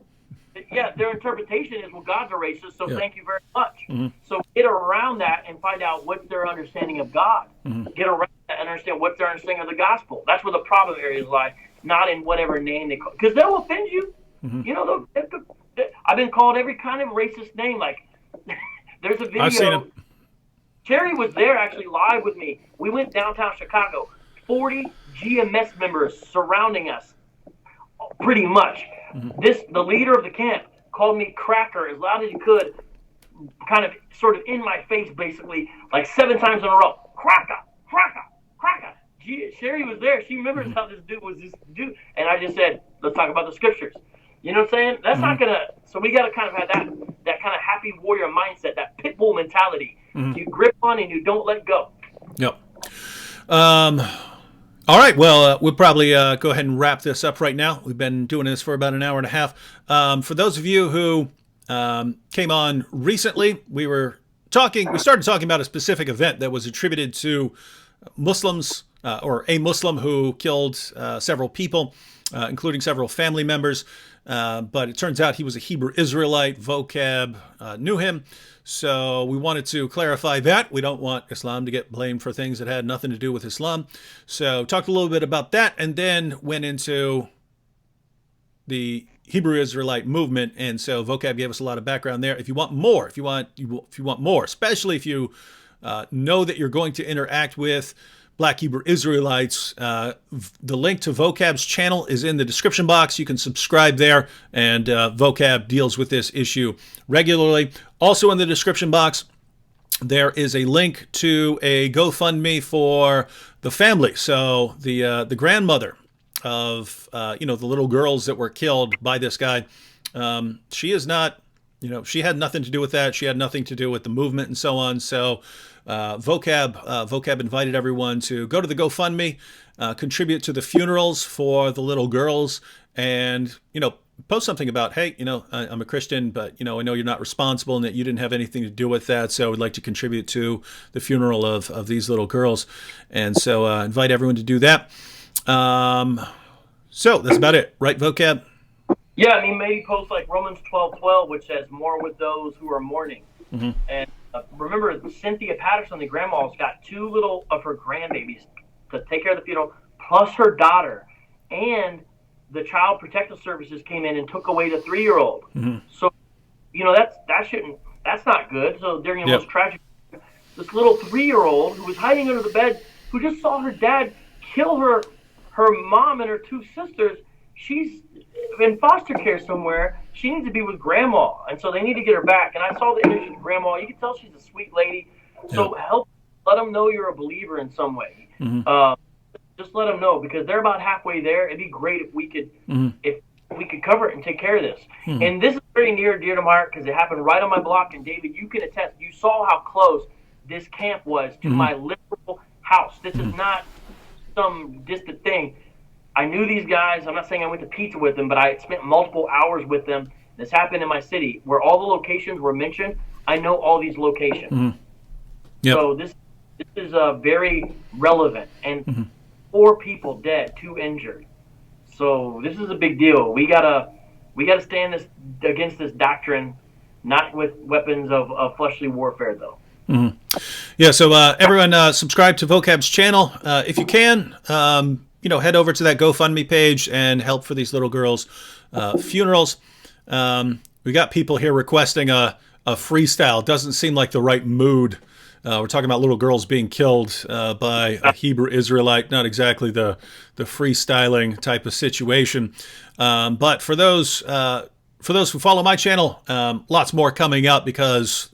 Yeah, their interpretation is, well, God's a racist, so thank you very much. Mm-hmm. So get around that and find out what's their understanding of God. Mm-hmm. Get around that and understand what's their understanding of the gospel. That's where the problem areas lie, not in whatever name they call. Because they'll offend you. Mm-hmm. You know, I've been called every kind of racist name. Like, there's a video. I've seen it. Cherry was there actually live with me. We went downtown Chicago. 40 GMS members surrounding us, pretty much. Mm-hmm. The leader of the camp called me cracker as loud as he could, kind of sort of in my face, basically, like 7 times in a row. Cracker, cracker, cracker. Sherry was there. She remembers how this dude was this dude. And I just said, let's talk about the scriptures. You know what I'm saying? That's not going to, so we got to kind of have that kind of happy warrior mindset, that pit bull mentality. Mm-hmm. You grip on and you don't let go. Yep. All right, well, we'll probably go ahead and wrap this up right now. We've been doing this for about an hour and a half. For those of you who came on recently, we started talking about a specific event that was attributed to Muslims, or a Muslim who killed several people, including several family members. But it turns out he was a Hebrew Israelite. Vocab knew him. So we wanted to clarify that. We don't want Islam to get blamed for things that had nothing to do with Islam. So talked a little bit about that, and then went into the Hebrew Israelite movement. And so Vocab gave us a lot of background there. If you want more, especially if you know that you're going to interact with Black Hebrew Israelites. The link to Vocab's channel is in the description box. You can subscribe there, and Vocab deals with this issue regularly. Also in the description box, there is a link to a GoFundMe for the family. So the grandmother of the little girls that were killed by this guy, she is not, she had nothing to do with that. She had nothing to do with the movement and so on. So Vocab invited everyone to go to the GoFundMe, contribute to the funerals for the little girls, and post something about, hey, I'm a Christian, but I know you're not responsible and that you didn't have anything to do with that, so I would like to contribute to the funeral of these little girls. And so invite everyone to do that. So that's about it, right, Vocab? Yeah, I mean, maybe post like Romans 12:12, which says, more with those who are mourning. Mm-hmm. And remember, Cynthia Patterson, the grandma's got 2 little of her grandbabies to take care of the funeral, plus her daughter. And the Child Protective Services came in and took away the 3-year-old. Mm-hmm. So, that's not good. So during the most tragic, this little 3-year-old who was hiding under the bed, who just saw her dad kill her mom and her 2 sisters, she's in foster care somewhere. She needs to be with grandma, and so they need to get her back. And I saw the image of grandma. You can tell she's a sweet lady. So let them know you're a believer in some way. Mm-hmm. Just let them know, because they're about halfway there. It'd be great if we could, if we could cover it and take care of this. Mm-hmm. And this is very near and dear to my heart because it happened right on my block. And David, you can attest. You saw how close this camp was to my literal house. This is not some distant thing. I knew these guys. I'm not saying I went to pizza with them, but I spent multiple hours with them. This happened in my city where all the locations were mentioned. I know all these locations. Mm-hmm. Yep. So this is very relevant. And 4 people dead, 2 injured. So this is a big deal. We gotta stand against this doctrine, not with weapons of fleshly warfare, though. Mm-hmm. Yeah. So everyone, subscribe to Vocab's channel if you can. Head over to that GoFundMe page and help for these little girls' funerals. We got people here requesting a freestyle. Doesn't seem like the right mood. We're talking about little girls being killed by a Hebrew Israelite, not exactly the freestyling type of situation. But for those who follow my channel, lots more coming up, because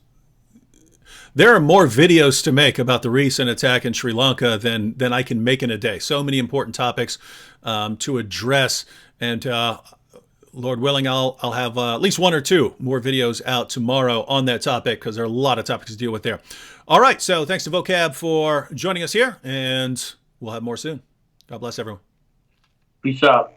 there are more videos to make about the recent attack in Sri Lanka than I can make in a day. So many important topics to address, and Lord willing, I'll have at least 1 or 2 more videos out tomorrow on that topic, because there are a lot of topics to deal with there. All right, so thanks to Vocab for joining us here, and we'll have more soon. God bless everyone. Peace out.